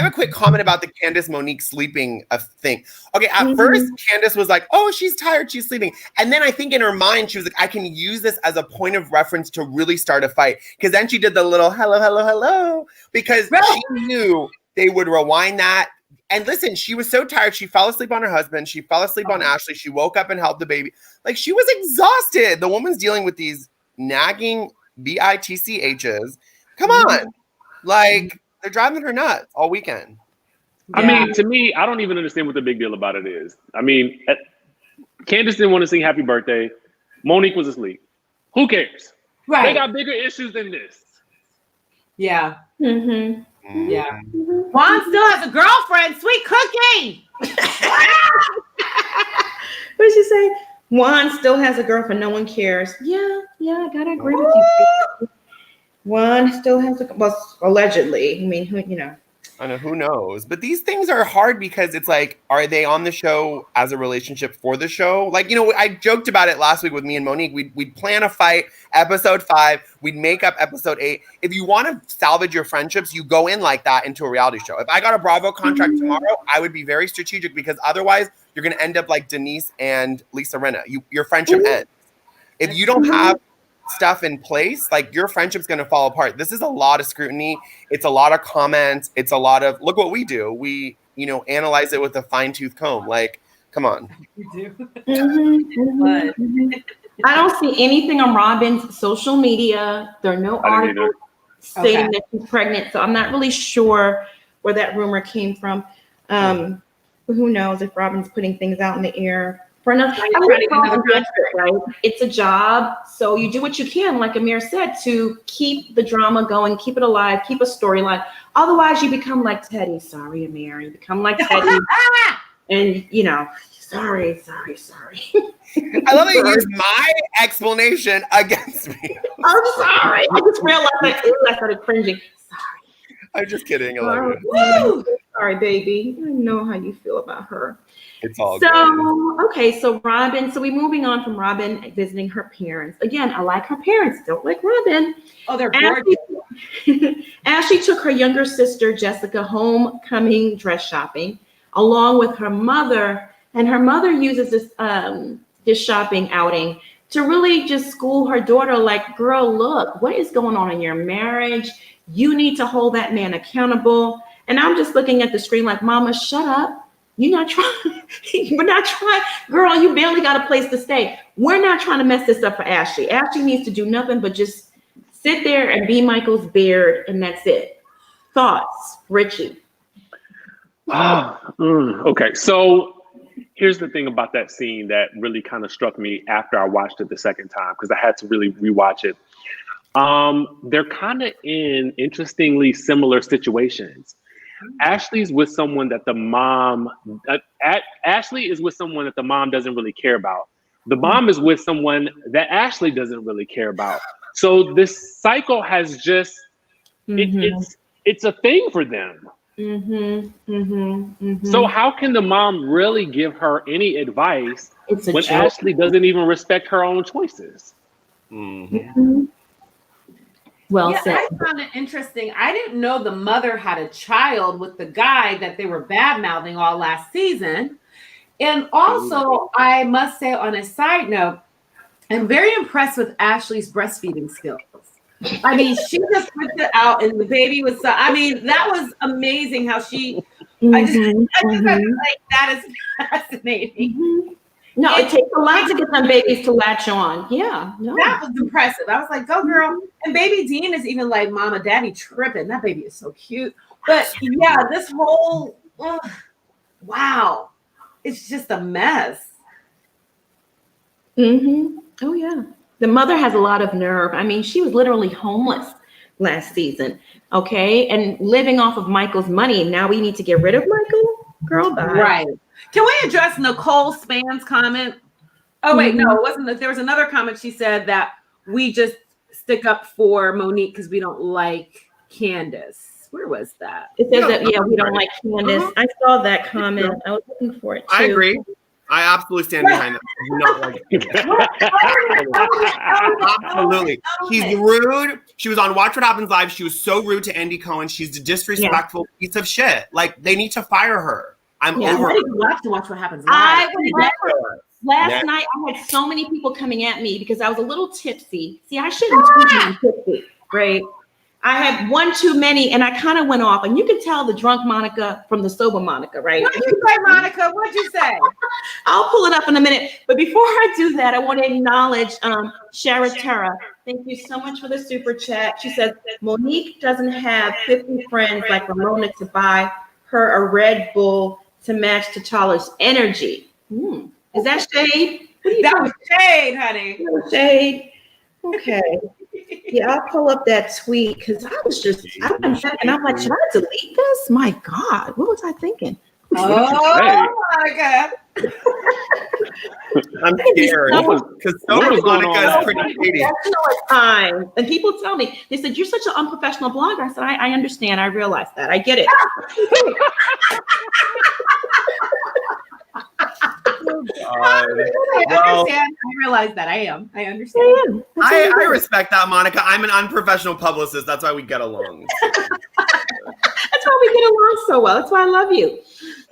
a quick comment about the Candice Monique sleeping thing. Okay, at first Candice was like, "Oh, she's tired, she's sleeping," and then I think in her mind she was like, "I can use this as a point of reference to really start a fight." Because then she did the little hello, hello, hello, because she knew they would rewind that And listen, she was so tired. She fell asleep on her husband. She fell asleep on Ashley. She woke up and held the baby. Like, she was exhausted. The woman's dealing with these nagging bitchs. Come on. Like, they're driving her nuts all weekend. I mean, to me, I don't even understand what the big deal about it is. I mean, Candice didn't want to sing happy birthday. Monique was asleep. Who cares? Right. They got bigger issues than this. Yeah. Mm-hmm. Yeah. Juan still has a girlfriend. Sweet cookie. What did she say? Juan still has a girlfriend. No one cares. Yeah, I gotta agree with you. Juan still has allegedly. I mean, I know, who knows? But these things are hard because it's like, are they on the show as a relationship for the show? Like, I joked about it last week with me and Monique. We'd plan a fight, episode 5. We'd make up episode 8. If you want to salvage your friendships, you go in like that into a reality show. If I got a Bravo contract tomorrow, I would be very strategic because otherwise you're going to end up like Denise and Lisa Rinna. Your friendship ends. If you don't have stuff in place, like, your friendship's going to fall apart. This is a lot of scrutiny. It's a lot of comments. It's a lot of, look what we do. We, analyze it with a fine-tooth comb. Like, come on. You do. I don't see anything on Robin's social media. There are no articles saying that she's pregnant, so I'm not really sure where that rumor came from. But who knows if Robin's putting things out in the air. For another, right? It's a job, so you do what you can, like Amir said, to keep the drama going, keep it alive, keep a storyline. Otherwise, you become like Teddy. Sorry, Amir. You become like Teddy, and sorry. I love that you use my explanation against me. I'm sorry. I just realized I started cringing. Sorry. I'm just kidding. I love it. Sorry, baby. I know how you feel about her. It's all so good. Okay, so Robin, we're moving on from Robin visiting her parents. Again, I like her parents, don't like Robin. Oh, they're gorgeous. Ashley took her younger sister Jessica homecoming dress shopping along with her mother, and her mother uses this shopping outing to really just school her daughter, like, girl, look, what is going on in your marriage? You need to hold that man accountable. And I'm just looking at the screen like, Mama, shut up. You're not trying. We're not trying. Girl, you barely got a place to stay. We're not trying to mess this up for Ashley. Ashley needs to do nothing but just sit there and be Michael's beard, and that's it. Thoughts, Richie? Okay, so here's the thing about that scene that really kind of struck me after I watched it the second time, because I had to really rewatch it. They're kind of in interestingly similar situations. Ashley's with someone that the mom, Ashley is with someone that the mom doesn't really care about. The mom is with someone that Ashley doesn't really care about. So this cycle has just, it's a thing for them. So how can the mom really give her any advice when Ashley doesn't even respect her own choices? Well said. I found it interesting. I didn't know the mother had a child with the guy that they were bad-mouthing all last season. And also, I must say, on a side note, I'm very impressed with Ashley's breastfeeding skills. I mean, she just whipped it out, and the baby was so, I mean, that was amazing how she, I just like, that is fascinating. No, it takes a lot to get some babies to latch on. Yeah. No. That was impressive. I was like, go girl. And baby Dean is even like, Mama, Daddy tripping. That baby is so cute. But yeah, this whole, wow. It's just a mess. Oh, yeah. The mother has a lot of nerve. I mean, she was literally homeless last season. Okay. And living off of Michael's money. Now we need to get rid of Michael? Girl, bye. Right. Can we address Nicole Span's comment? Oh, wait, no, it wasn't. There was another comment. She said that we just stick up for Monique because we don't like Candice. Where was that? It says that, yeah, we don't like Candice. I saw that comment. I was looking for it too. I agree. I absolutely stand behind that. I do not like it. Absolutely. She's rude. She was on Watch What Happens Live. She was so rude to Andy Cohen. She's a disrespectful piece of shit. Like, they need to fire her. I'm over. I love to watch What Happens Live. Last night, I had so many people coming at me because I was a little tipsy. See, I shouldn't be tipsy, right? I had one too many, and I kind of went off. And you can tell the drunk Monica from the sober Monica, right? What did you say, Monica? What'd you say? I'll pull it up in a minute. But before I do that, I want to acknowledge Shara Terra. Thank you so much for the super chat. She says, Monique doesn't have 50 friends like Ramona to buy her a Red Bull to match T'Challa's energy. Is that shade? That was shade, honey. That was shade. Okay. Yeah, I'll pull up that tweet because I've been thinking, I'm like, should I delete this? My God, what was I thinking? Oh my God. I'm scared because sober Monica is pretty shady. Time. And people tell me, they said, you're such an unprofessional blogger. I said, I understand. I realize that. I get it. I understand. I realize that. I understand. I respect that, Monica. I'm an unprofessional publicist. That's why we get along. That's why we get along so well. That's why I love you.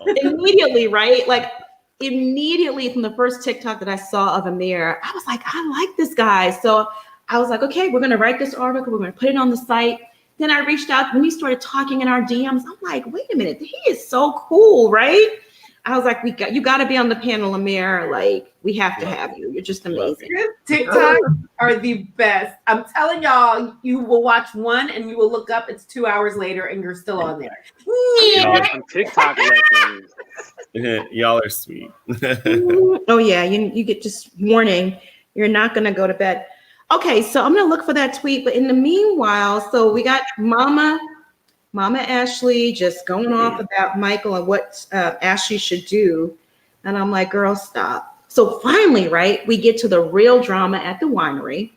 Immediately, right? Like immediately from the first TikTok that I saw of Amir, I was like, I like this guy. So I was like, okay, we're going to write this article. We're going to put it on the site. Then I reached out when he started talking in our DMs. I'm like, wait a minute. He is so cool, right? I was like, you got to be on the panel, Amir. Like, we have to have you. You're just amazing. TikTok are the best. I'm telling y'all, you will watch one and you will look up. It's 2 hours later and you're still on there. Y'all some TikTok references. Y'all are sweet. Oh yeah, you get just warning. You're not gonna go to bed. Okay, so I'm gonna look for that tweet. But in the meanwhile, so we got Mama Ashley just going off about Michael and what Ashley should do. And I'm like, girl, stop. So finally, right, we get to the real drama at the winery,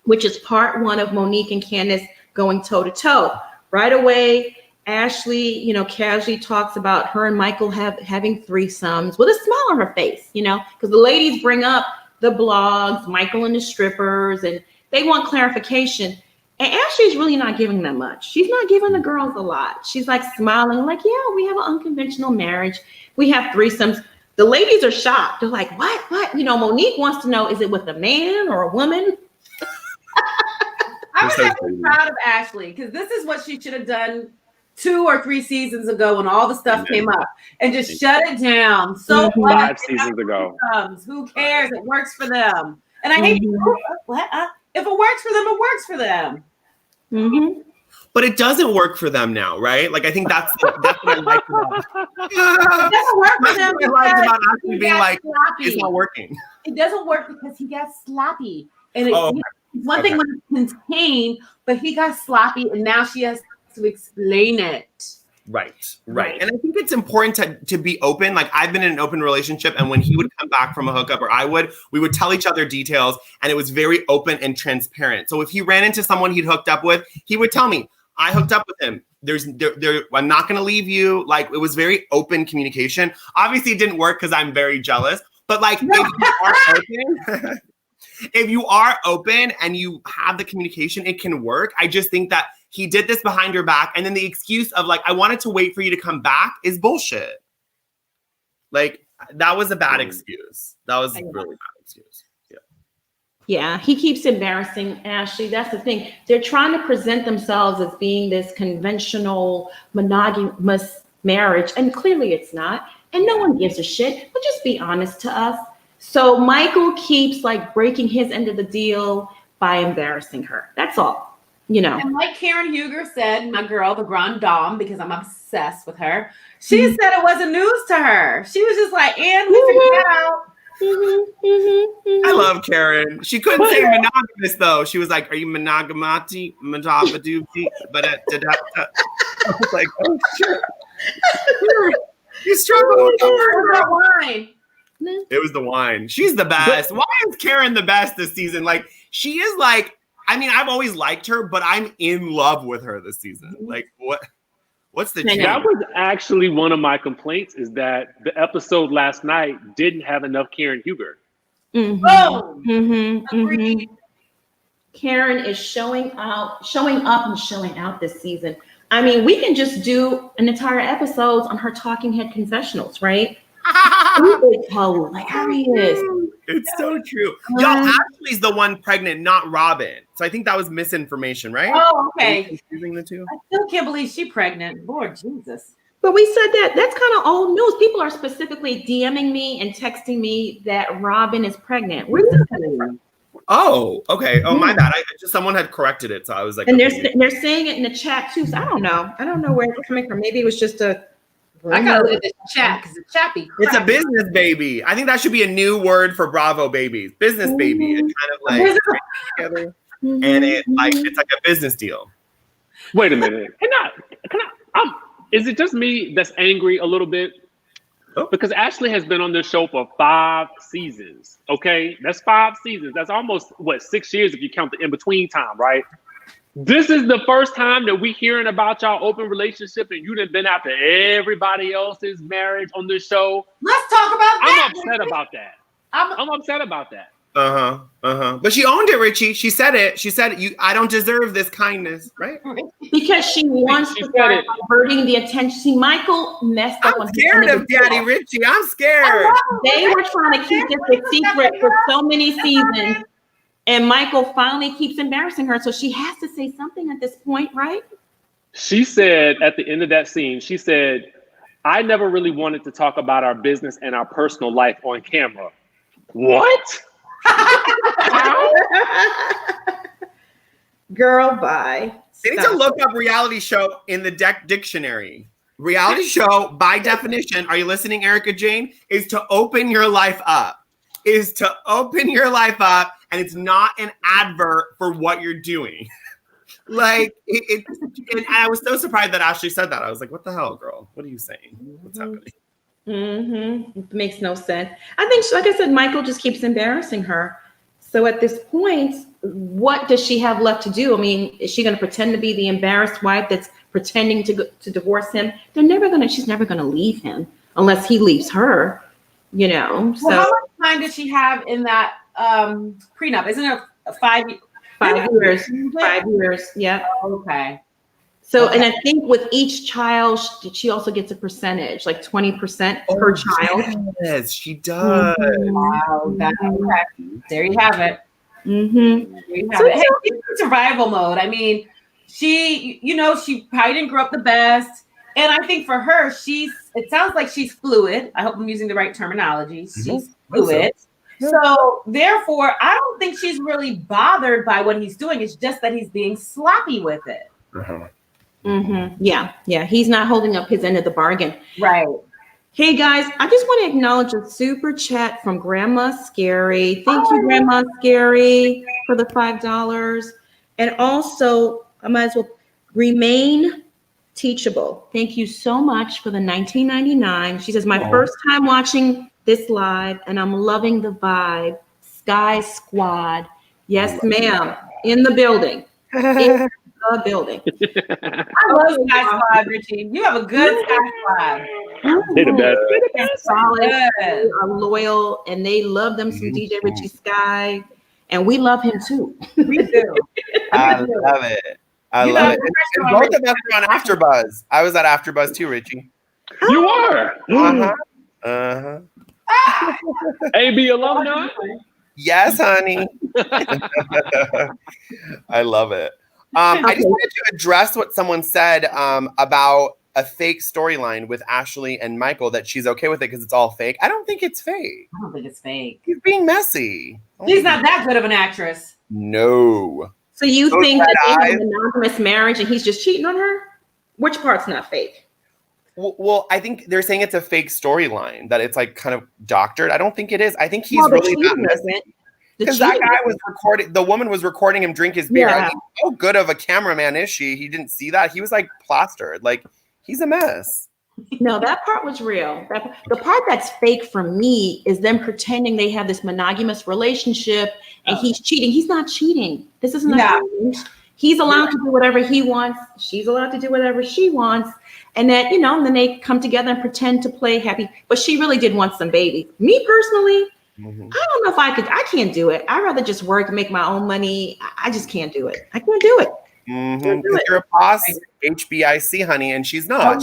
which is part one of Monique and Candice going toe to toe. Right away, Ashley, casually talks about her and Michael having threesomes with a smile on her face, because the ladies bring up the blogs, Michael and the strippers, and they want clarification. And Ashley's really not giving them much. She's not giving the girls a lot. She's like smiling, like, yeah, we have an unconventional marriage. We have threesomes. The ladies are shocked. They're like, what? Monique wants to know, is it with a man or a woman? I was actually proud of Ashley because this is what she should have done 2 or 3 seasons ago when all the stuff came up and just shut it down. So 5 seasons ago. Who cares? It works for them. And I hate if it works for them, it works for them. Mm-hmm. But it doesn't work for them now, right? Like I think that's what I like about it. Doesn't work for them. I liked about Ashley being like, it's not working. It doesn't work because he got sloppy. And it's one thing when it's contained, but he got sloppy and now she has to explain it. Right. And I think it's important to be open. Like I've been in an open relationship and when he would come back from a hookup or we would tell each other details and it was very open and transparent. So if he ran into someone he'd hooked up with, he would tell me, I hooked up with him. I'm not going to leave you. Like it was very open communication. Obviously it didn't work because I'm very jealous, but like if you are open and you have the communication, it can work. I just think that he did this behind your back. And then the excuse of like, I wanted to wait for you to come back is bullshit. Like that was a bad excuse. That was a really bad excuse. Yeah, he keeps embarrassing Ashley. That's the thing. They're trying to present themselves as being this conventional monogamous marriage. And clearly it's not. And no one gives a shit. But just be honest to us. So Michael keeps like breaking his end of the deal by embarrassing her. That's all. And like Karen Huger said, my girl, the Grand Dame, because I'm obsessed with her, she said it wasn't news to her. She was just like, and we figured it out. I love Karen. She couldn't say monogamous though. She was like, are you monogamati? But I was like, oh shit. You struggle with the wine. It was the wine. She's the best. Why is Karen the best this season? Like, she is like, I mean, I've always liked her, but I'm in love with her this season. Like, what's the change? That was actually one of my complaints is that the episode last night didn't have enough Karen Huger. Karen is showing up and showing out this season. I mean, we can just do an entire episode on her talking head confessionals, right? It is hilarious. It's so true. Y'all, Ashley's the one pregnant, not Robin. So I think that was misinformation, right? Oh, okay. Confusing the two. I still can't believe she's pregnant. Lord Jesus. But we said that's kind of old news. People are specifically DMing me and texting me that Robin is pregnant. Where's this coming from? Oh, okay. Oh, my bad. Someone had corrected it, so I was like, and okay. they're saying it in the chat too. So I don't know where it's coming from. Maybe it was just a. I gotta look at this chat because the chat be It's a business baby. I think that should be a new word for Bravo babies. Business baby. It's kind of like together, and it's like a business deal. Wait a minute. Can I? Is it just me that's angry a little bit? Because Ashley has been on this show for 5 seasons. Okay, that's 5 seasons. That's almost 6 years if you count the in between time, right? This is the first time that we hearing about y'all open relationship, and you done been after everybody else's marriage on this show. Let's talk about that. I'm upset about that. I'm upset about that. But she owned it, Richie. She said it. She said, I don't deserve this kindness, right? Because she wants to start diverting the attention. See, Michael messed up. I'm scared of Daddy Richie. I'm scared. They were trying to keep this a secret for so many seasons. And Michael finally keeps embarrassing her. So she has to say something at this point, right? She said at the end of that scene, she said, I never really wanted to talk about our business and our personal life on camera. What? Girl, bye. They need to look up reality show in the dictionary. Reality show, by definition, are you listening, Erica Jane? Is to open your life up. And it's not an advert for what you're doing. Like, and I was so surprised that Ashley said that. I was like, what the hell, girl? What are you saying? What's happening? It makes no sense. I think, like I said, Michael just keeps embarrassing her. So at this point, what does she have left to do? I mean, is she going to pretend to be the embarrassed wife that's pretending to divorce him? She's never going to leave him unless he leaves her, So how much time does she have in that prenup? Isn't it 5 years? 5 years. 5 years. Yeah. Okay. So, and I think with each child, she also gets a percentage, like 20% per child. Yes, she does. Wow. There you have it. So hey, she's in survival mode. I mean, she probably didn't grow up the best. And I think for her, it sounds like she's fluid. I hope I'm using the right terminology. She's fluid. So therefore, I don't think she's really bothered by what he's doing. It's just that he's being sloppy with it. Yeah. He's not holding up his end of the bargain. Right. Hey guys, I just want to acknowledge a super chat from Grandma Scary. Thank you, Grandma Scary, for the $5. And also, I might as well remain teachable. Thank you so much for the $19.99. She says, my first time watching this live, and I'm loving the vibe. Sky Squad. Yes, ma'am. In the building. In the building. I love Sky Squad, Richie. You have a good Sky Squad. They're the best. Solid. They are loyal, and they love them some DJ Richie Sky, and we love him too. We do. I love it. I love it. And both of us were on AfterBuzz. I was at AfterBuzz too, Richie. You were. AB alumni. Yes, honey. I love it. I just wanted to address what someone said about a fake storyline with Ashley and Michael, that she's okay with it because it's all fake. I don't think it's fake. I don't think it's fake. He's being messy. She's not that good of an actress. No. So you think that they have a monogamous marriage and he's just cheating on her? Which part's not fake? Well, I think they're saying it's a fake storyline, that it's like kind of doctored. I don't think it is. I think he's really that messy. Because that guy was recording, the woman was recording him drink his beer. Yeah. I mean, how good of a cameraman is she? He didn't see that. He was like plastered. Like, he's a mess. No, that part was real. The part that's fake for me is them pretending they have this monogamous relationship and he's cheating. He's not cheating. This isn't a marriage. He's allowed to do whatever he wants. She's allowed to do whatever she wants. And that, and then they come together and pretend to play happy. But she really did want some baby. Me personally, I don't know if I can't do it. I'd rather just work and make my own money. I just can't do it. I can't do it. You're a boss, HBIC, honey, and she's not.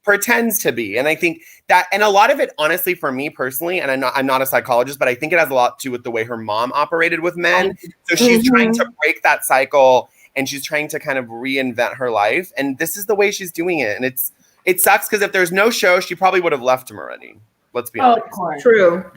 pretends to be. And I think that, and a lot of it, honestly, for me personally, and I'm not a psychologist, but I think it has a lot to do with the way her mom operated with men. So she's trying to break that cycle, and she's trying to kind of reinvent her life. And this is the way she's doing it. And it sucks because if there's no show, she probably would have left him already. Let's be honest. Of course. True.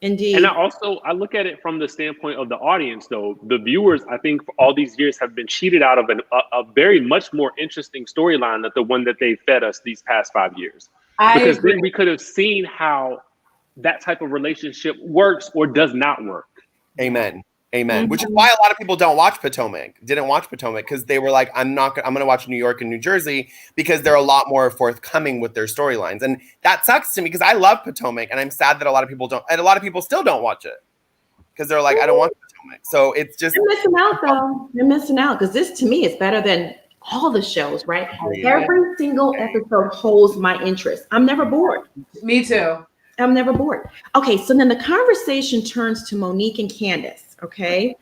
Indeed. And I look at it from the standpoint of the audience, though. The viewers, I think, for all these years have been cheated out of a very much more interesting storyline than the one that they fed us these past 5 years. Because then we could have seen how that type of relationship works or does not work. Amen. Which is why a lot of people didn't watch Potomac, because they were like, I'm going to watch New York and New Jersey because they're a lot more forthcoming with their storylines. And that sucks to me because I love Potomac, and I'm sad that a lot of people don't, and a lot of people still don't watch it because they're like, I don't want Potomac. So it's just. You're missing out, though. You're missing out because this, to me, is better than all the shows, right? Yeah. Every single episode holds my interest. I'm never bored. Me too. I'm never bored. Okay, so then the conversation turns to Monique and Candice. Okay.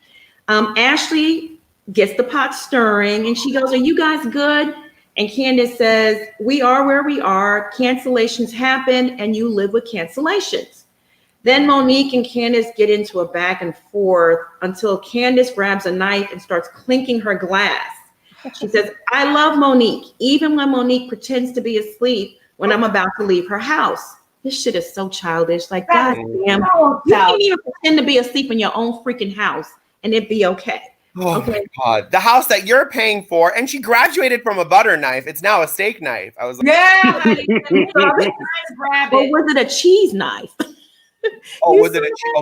Ashley gets the pot stirring and she goes, are you guys good? And Candice says, we are where we are. Cancellations happen and you live with cancellations. Then Monique and Candice get into a back and forth until Candice grabs a knife and starts clinking her glass. She says, I love Monique, even when Monique pretends to be asleep when I'm about to leave her house. This shit is so childish. Like, God damn, you can't even pretend to be asleep in your own freaking house and it'd be okay. Oh my God. The house that you're paying for, and she graduated from a butter knife. It's now a steak knife. I was like, yeah, honey. Or was it a cheese knife?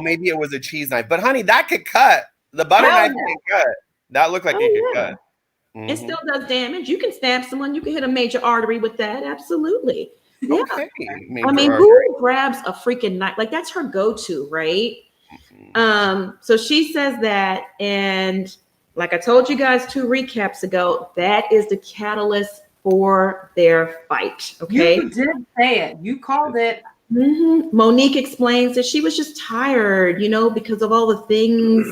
Maybe it was a cheese knife. But honey, that could cut. The butter knife can cut. That looked like it could cut. Mm-hmm. It still does damage. You can stab someone. You can hit a major artery with that. Absolutely. Yeah. Okay. I mean, who grabs a freaking knife? Like, that's her go-to, right? Mm-hmm. So she says that, and like I told you guys 2 recaps ago, that is the catalyst for their fight. Okay. You did say it. You called it. Mm-hmm. Monique explains that she was just tired, because of all the things,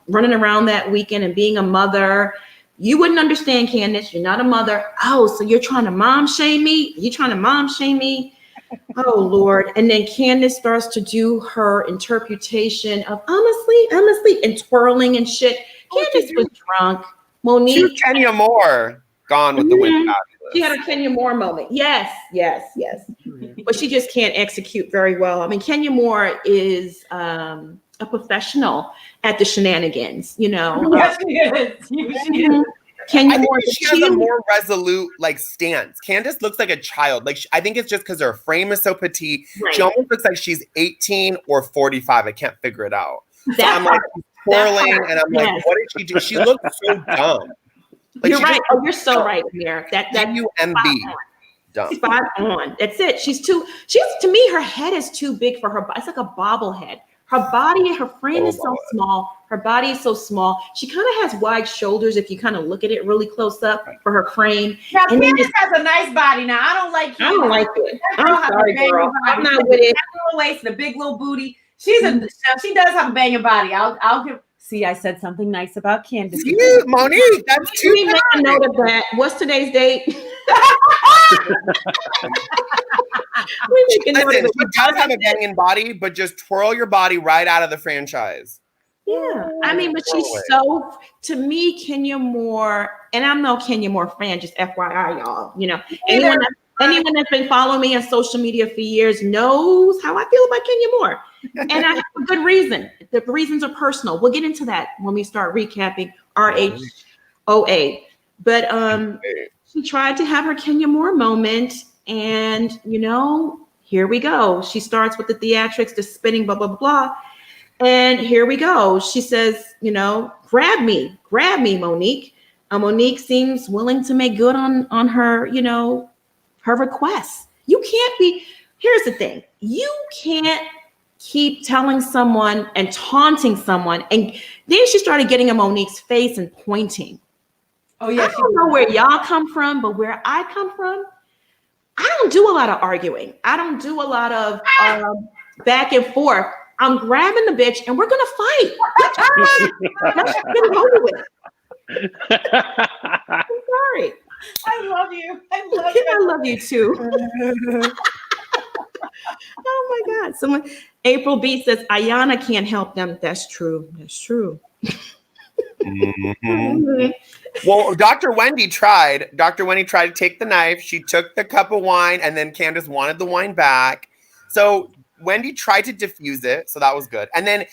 running around that weekend and being a mother. You wouldn't understand, Candice. You're not a mother. Oh, so you're trying to mom shame me? You trying to mom shame me? Oh, Lord. And then Candice starts to do her interpretation of I'm asleep and twirling and shit. Candice was drunk. Monique. Kenya Moore, Gone with the Wind. She had a Kenya Moore moment. Yes. But she just can't execute very well. I mean, Kenya Moore is a professional at the shenanigans, Yes, she is. Kenya Moore, she has a more resolute stance. Candice looks like a child. I think it's just because her frame is so petite. Right. She almost looks like she's 18 or 45. I can't figure it out. So I'm twirling, and I'm like, what did she do? She looks so dumb. You're right. You're so right, Amir. That UMB. Dumb. Spot on. That's it. She's to me, her head is too big for her. It's like a bobblehead. Her body, her frame is so small. Her body is so small. She kind of has wide shoulders if you kind of look at it really close up for her frame. Now, Candice has a nice body. Now, I don't like it. I'm sorry, girl. I'm not with it. Little waist and a big little booty. She does have a banging body. I'll give. See, I said something nice about Candice. Monique, that's too bad. Make a note of that. What's today's date? Listen, she does have a banging body, but just twirl your body right out of the franchise. Yeah, I mean, but she's so, to me, Kenya Moore, and I'm no Kenya Moore fan, just FYI, y'all. Anyone that's been following me on social media for years knows how I feel about Kenya Moore. And I have a good reason. The reasons are personal. We'll get into that when we start recapping RHOA. But she tried to have her Kenya Moore moment. And, here we go. She starts with the theatrics, the spinning, blah, blah, blah, blah. And here we go. She says, grab me, Monique. Monique seems willing to make good on her, her requests. Here's the thing. You can't keep telling someone and taunting someone. And then she started getting in Monique's face and pointing. Oh, yeah. I don't know where y'all come from, but where I come from, I don't do a lot of arguing. I don't do a lot of back and forth. I'm grabbing the bitch and we're gonna fight. Let's get it over with. I'm sorry. I love you. I love I love you too. Oh my God. Someone, April B says, Ayana can't help them. That's true. That's true. Mm-hmm. Well, Dr. Wendy tried. Dr. Wendy tried to take the knife. She took the cup of wine, and then Candice wanted the wine back. So Wendy tried to diffuse it. So that was good. And then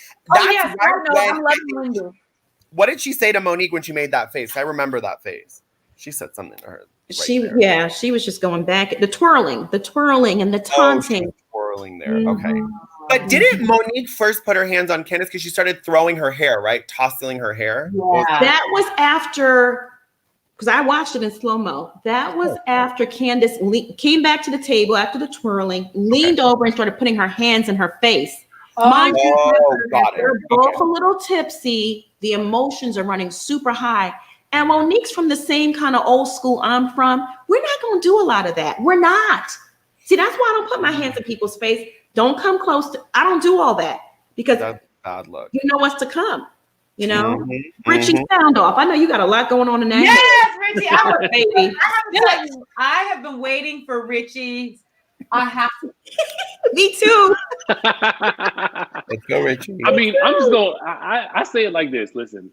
what did she say to Monique when she made that face? I remember that face. She said something to her. She was just going back. The twirling and the taunting. Oh, twirling there. Okay. But didn't Monique first put her hands on Candice because she started throwing her hair, right? Tossing her hair? Yeah. That was after, because I watched it in slow-mo. That was after Candice came back to the table after the twirling, leaned over and started putting her hands in her face. Got it. They're both a little tipsy. The emotions are running super high. And Monique's from the same kind of old school I'm from. We're not going to do a lot of that. We're not. See, that's why I don't put my hands in people's face. Don't come close to, I don't do all that because that's bad luck. You know what's to come, you know? Richie sound off. I know you got a lot going on in that. Yes, Richie. I have been waiting for Richie. I have to. Me too. Let's go, Richie. I mean, I'm just going, I say it like this. Listen,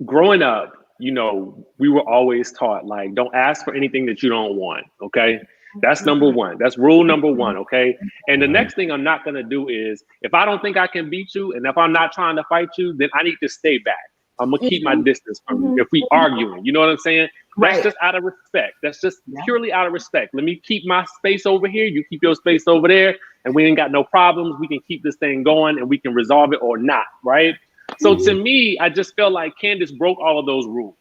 growing up, you know, we were always taught, like, don't ask for anything that you don't want, okay? That's number one. That's rule number one, okay? And the next thing I'm not going to do is, if I don't think I can beat you, and if I'm not trying to fight you, then I need to stay back. I'm going to keep my distance from you if we arguing. You know what I'm saying? That's just out of respect. That's just purely out of respect. Let me keep my space over here. You keep your space over there, and we ain't got no problems. We can keep this thing going, and we can resolve it or not, right? So to me, I just felt like Candice broke all of those rules.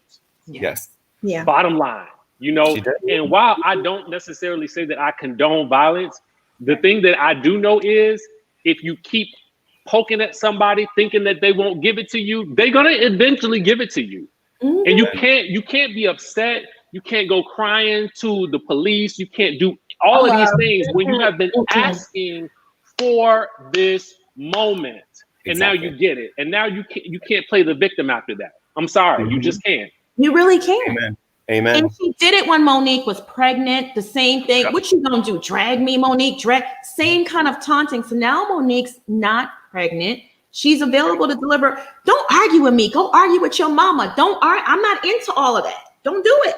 Yes. Yeah. Bottom line. You know, and while I don't necessarily say that I condone violence, the thing that I do know is if you keep poking at somebody thinking that they won't give it to you, they're gonna eventually give it to you. And you can't be upset. You can't go crying to the police. You can't do all of these things when you have been asking for this moment. And now you get it. And now you can't play the victim after that. I'm sorry, you just can't. You really can't. Amen. And she did it when Monique was pregnant. The same thing. What you gonna do? Drag me, Monique? Same kind of taunting. So now Monique's not pregnant. She's available to deliver. Don't argue with me. Go argue with your mama. Don't argue. I'm not into all of that. Don't do it.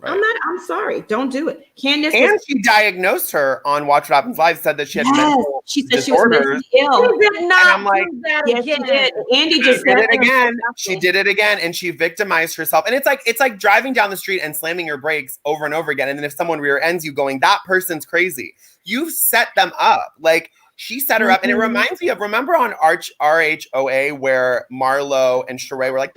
Right. I'm sorry. Don't do it. Candice. And she diagnosed her on Watch What Happens Live, said that she had mental disorders. She was mentally ill. She did not. And I'm like, yes, she did. Andy just did it again. She did it again, and she victimized herself. And it's like driving down the street and slamming your brakes over and over again. And then if someone rear ends you, going, that person's crazy. You've set them up. Like, she set her up. And it reminds me of, remember on RHOA where Marlo and Sheree were like,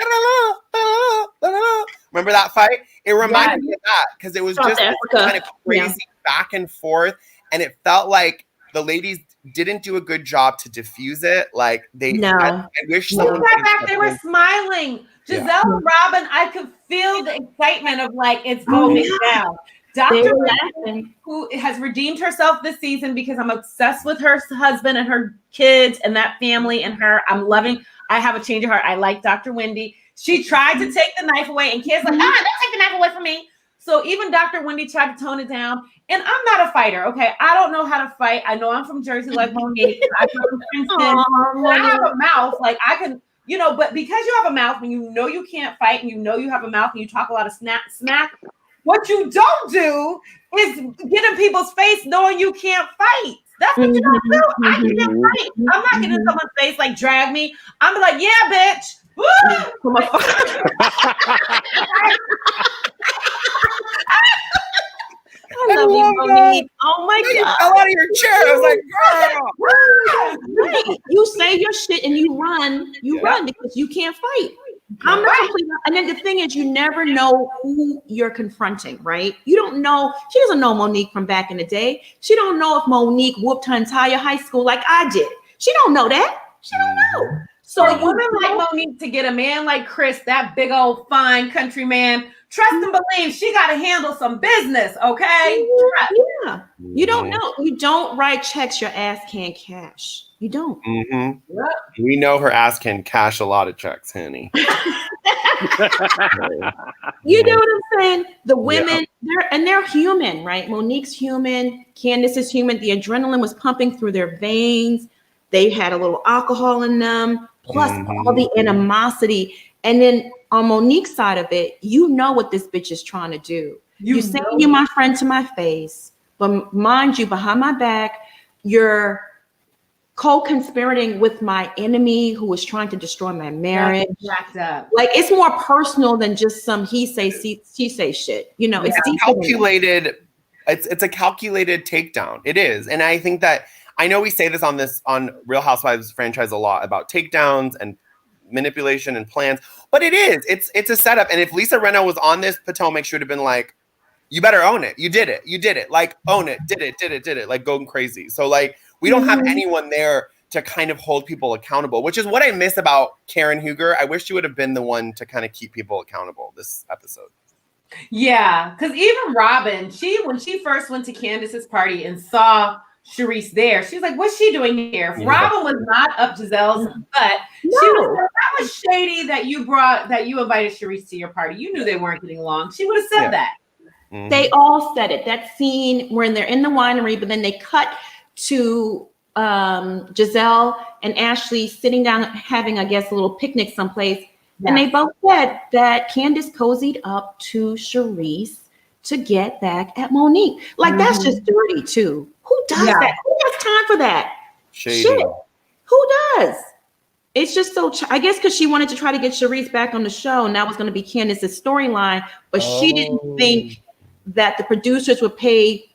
remember that fight? It reminded me of that because it was just kind of crazy back and forth. And it felt like the ladies didn't do a good job to diffuse it. Like I wish someone they were smiling. Giselle and Robin, I could feel the excitement of like, it's going down. Dr. Wendy, who has redeemed herself this season because I'm obsessed with her husband and her kids and that family and her. I'm loving. I have a change of heart. I like Dr. Wendy. She tried to take the knife away, and kids like, don't take the knife away from me. So even Dr. Wendy tried to tone it down. And I'm not a fighter, okay? I don't know how to fight. I know I'm from Jersey, like Monique. I'm from Princeton. I have a mouth, like I can, you know. But because you have a mouth, and you know you can't fight, and you know you have a mouth, and you talk a lot of smack. What you don't do is get in people's face knowing you can't fight. That's what you don't do. I can't fight. I'm not getting in someone's face like drag me. I'm like, yeah, bitch. I love you, Monique. Oh my God. You fell out of your chair. I was like, girl. Right. You say your shit and you run. You run because you can't fight. I'm not completely, and then the thing is, you never know who you're confronting, right? You don't know. She doesn't know Monique from back in the day. She don't know if Monique whooped her entire high school like I did. She don't know that. She don't know. So a woman like Monique to get a man like Chris, that big old fine country man, Trust and believe. She got to handle some business, okay? Yeah. You don't know. You don't write checks your ass can't cash. You don't. Mm-hmm. Yep. We know her ass can cash a lot of checks, honey. You know what I'm saying? The women, they're human, right? Monique's human. Candice is human. The adrenaline was pumping through their veins. They had a little alcohol in them, plus all the animosity. And then on Monique's side of it, you know what this bitch is trying to do. You're saying you're my friend to my face, but mind you, behind my back, you're co-conspirating with my enemy who was trying to destroy my marriage. Like, it's more personal than just some he say, she say shit. You know, it's calculated. It's a calculated takedown. It is. And I think that, I know we say this on Real Housewives franchise a lot about takedowns and manipulation and plans, but it is. It's a setup. And if Lisa Rinna was on this, Potomac should have been like, you better own it. You did it. You did it. Like, own it. Did it. Like, going crazy. So, like, we don't have anyone there to kind of hold people accountable, which is what I miss about Karen Huger. I wish she would have been the one to kind of keep people accountable this episode. Yeah, because even Robin, when she first went to Candice's party and saw Charisse there, she was like, what's she doing here? If Robin was not up Giselle's butt, she was like, that was shady that you invited Charisse to your party. You knew they weren't getting along. She would have said that. Mm-hmm. They all said it. That scene when they're in the winery, but then they cut to Giselle and Ashley sitting down having, I guess, a little picnic someplace. Yeah. And they both said that Candice cozied up to Charisse to get back at Monique. Like, that's just dirty too. Who does that? Who has time for that? Shady. Shit. Who does? It's just so, I guess because she wanted to try to get Charisse back on the show, and that was going to be Candice's storyline, but she didn't think that the producers would pay,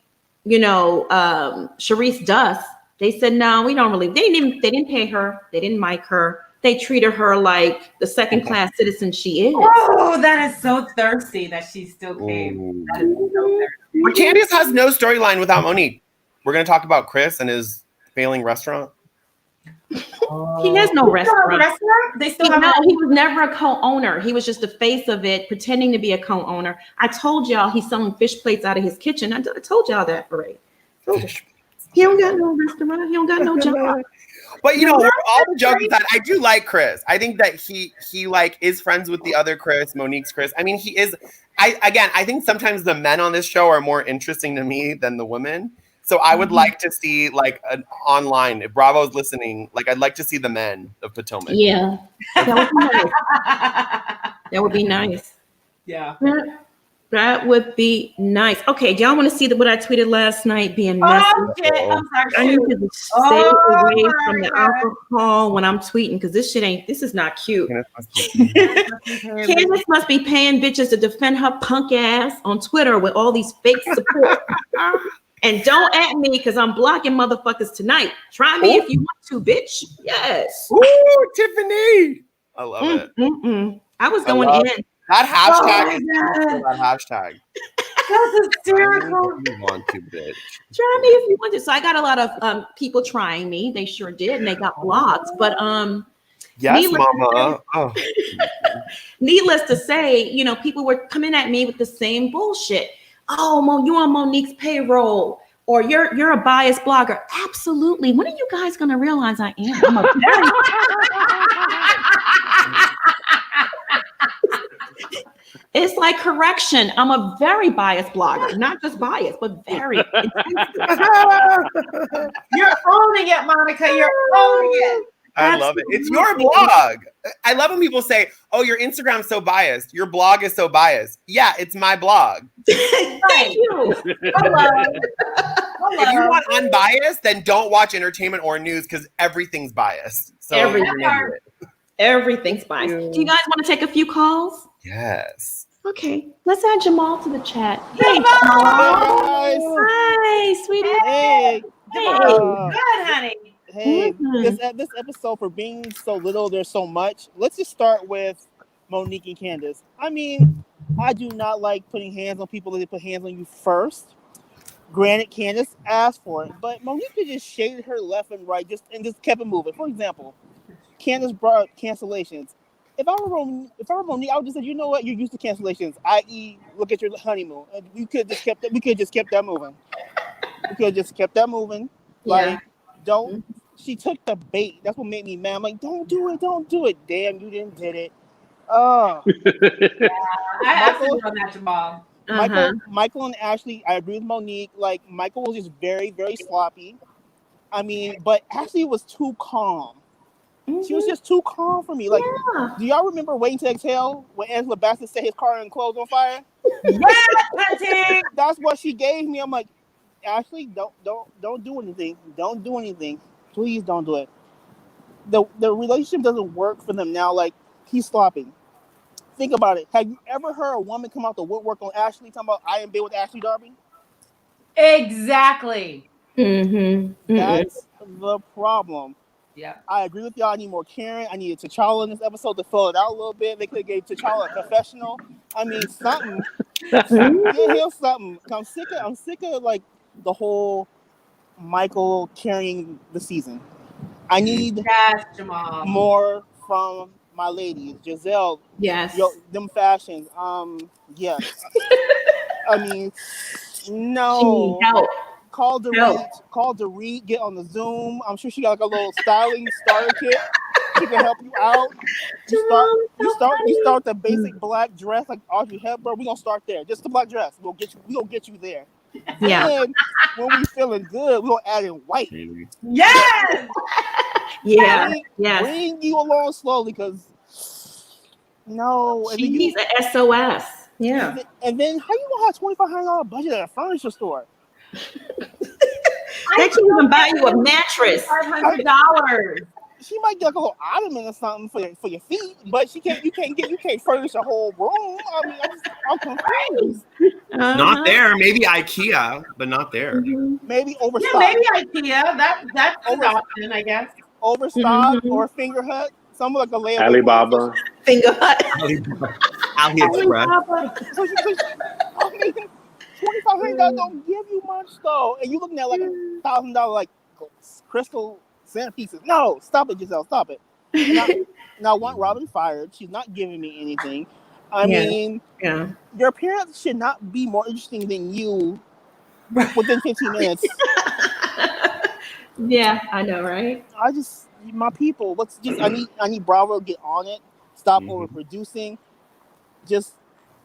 Charisse dust. They said, no, we don't really, they didn't pay her. They didn't mic her. They treated her like the second class citizen she is. Oh, that is so thirsty that she still came. That is so thirsty. But Candice has no storyline without Monique. We're going to talk about Chris and his failing restaurant. He has no restaurant. They still have he was never a co-owner. He was just the face of it, pretending to be a co-owner. I told y'all he's selling fish plates out of his kitchen. I told y'all that already. He don't got no restaurant. He don't got no job. But all the jokes that I do like Chris. I think that he like is friends with the other Chris, Monique's Chris. I mean, he is. I think sometimes the men on this show are more interesting to me than the women. So I would like to see like an online. If Bravo's listening, like I'd like to see the men of Potomac. Yeah, that would be nice. That would be nice. Yeah. That would be nice. Okay, do y'all want to see what I tweeted last night being messy? Oh, shit. I'm sorry. I need to stay away from the alcohol when I'm tweeting because this is not cute. Candice must be paying bitches to defend her punk ass on Twitter with all these fake support. And don't at me because I'm blocking motherfuckers tonight. Try me if you want to, bitch. Yes. Ooh, Tiffany. I love it. I was going in. That hashtag is that hashtag. That's hysterical. You want to, bitch. Try me if you want to. So I got a lot of people trying me. They sure did, and they got blocked. But yes, mama. Needless to say, people were coming at me with the same bullshit. Oh, you on Monique's payroll, or you're a biased blogger. Absolutely. When are you guys gonna realize I am? I'm a very It's like correction. I'm a very biased blogger, not just biased, but very intensive. You're owning it, Monica. You're owning it. I love it. It's your blog. I love when people say, "Oh, your Instagram's so biased. Your blog is so biased." Yeah, it's my blog. Thank you. Hello. If you want unbiased, then don't watch entertainment or news because everything's biased. So everything's biased. Do you guys want to take a few calls? Yes. Okay, let's add Jamal to the chat. Hey, Jamal. Hi, sweetie. Hey. Good, honey. Hey, this episode, for being so little, there's so much. Let's just start with Monique and Candice. I mean, I do not like putting hands on people that they put hands on you first. Granted, Candice asked for it, but Monique just shaded her left and right and just kept it moving. For example, Candice brought up cancellations. if I were Monique, I would just say, you know what, you're used to cancellations. I.e., look at your honeymoon. We could just kept that moving. We could have just kept that moving. Like, don't. She took the bait. That's what made me mad. I'm like, don't do it. Damn, you didn't did it. Oh. I absolutely love that, Jamal. Michael and Ashley, I agree with Monique. Like, Michael was just very, very sloppy. I mean, but Ashley was too calm. She was just too calm for me. Like, do y'all remember Waiting to Exhale when Angela Bassett set his car and clothes on fire? Yes, that's what she gave me. I'm like, Ashley, don't do anything. Don't do anything. Please don't do it. The relationship doesn't work for them now. Like, he's sloppy. Think about it. Have you ever heard a woman come out the woodwork on Ashley talking about I am in bed with Ashley Darby? Exactly. That's the problem. Yeah. I agree with y'all. I need more Karen. I needed T'Challa in this episode to fill it out a little bit. They could have gave T'Challa a confessional. I mean, something. Give him something. I'm sick of like the whole Michael carrying the season. I need more from my ladies. Giselle. Yes. Them fashions. Yes. I mean, no. Help. Call Dorit, get on the Zoom. I'm sure she got like a little styling starter kit. She can help you out. You start the basic black dress like Audrey Hepburn. We're gonna start there. Just the black dress. We're gonna get you there. Yeah. And when we feeling good, we're gonna add in white. Yes. Bring you along slowly, because she needs an SOS. Yeah. And then how you gonna have $2,500 budget at a furniture store? They can even buy you a mattress. $500. She might get like a little ottoman or something for your feet, but you can't furnish a whole room. I mean, I'm confused. Not there. Maybe IKEA, but not there. Maybe overstock. Yeah, maybe IKEA. That's an option, I guess. Overstock or Finger Hut. Something like a layaway. Alibaba. Finger Hut. AliExpress. I mean, $2,500 don't give you much though, and you looking at like $1,000 like crystal centerpieces. No, stop it, Giselle, stop it. Now, I want Robin fired. She's not giving me anything. I mean, your appearance should not be more interesting than you within 15 minutes. Yeah, I know, right? My people. I need Bravo to get on it. Stop overproducing. Just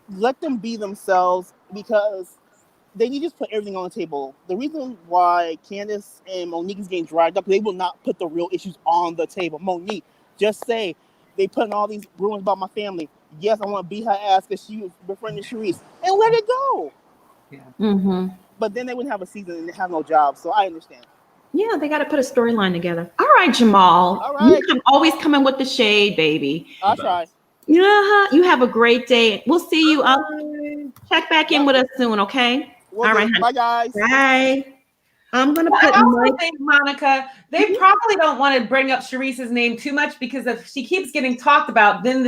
let them be themselves, because they need to just put everything on the table. The reason why Candice and Monique is getting dragged up, they will not put the real issues on the table. Monique, just say they put in all these rumors about my family. Yes, I want to beat her ass because she was befriending Sharice, and let it go. Yeah. But then they wouldn't have a season and have no job. So I understand. Yeah, they got to put a storyline together. All right, Jamal. All right. You always coming with the shade, baby. I'll try. Yeah, you have a great day. We'll see you. Check back in with us soon, okay? All right. Bye, guys. Bye. I'm gonna put. I also think, Monica, they probably don't want to bring up Sharice's name too much, because if she keeps getting talked about, then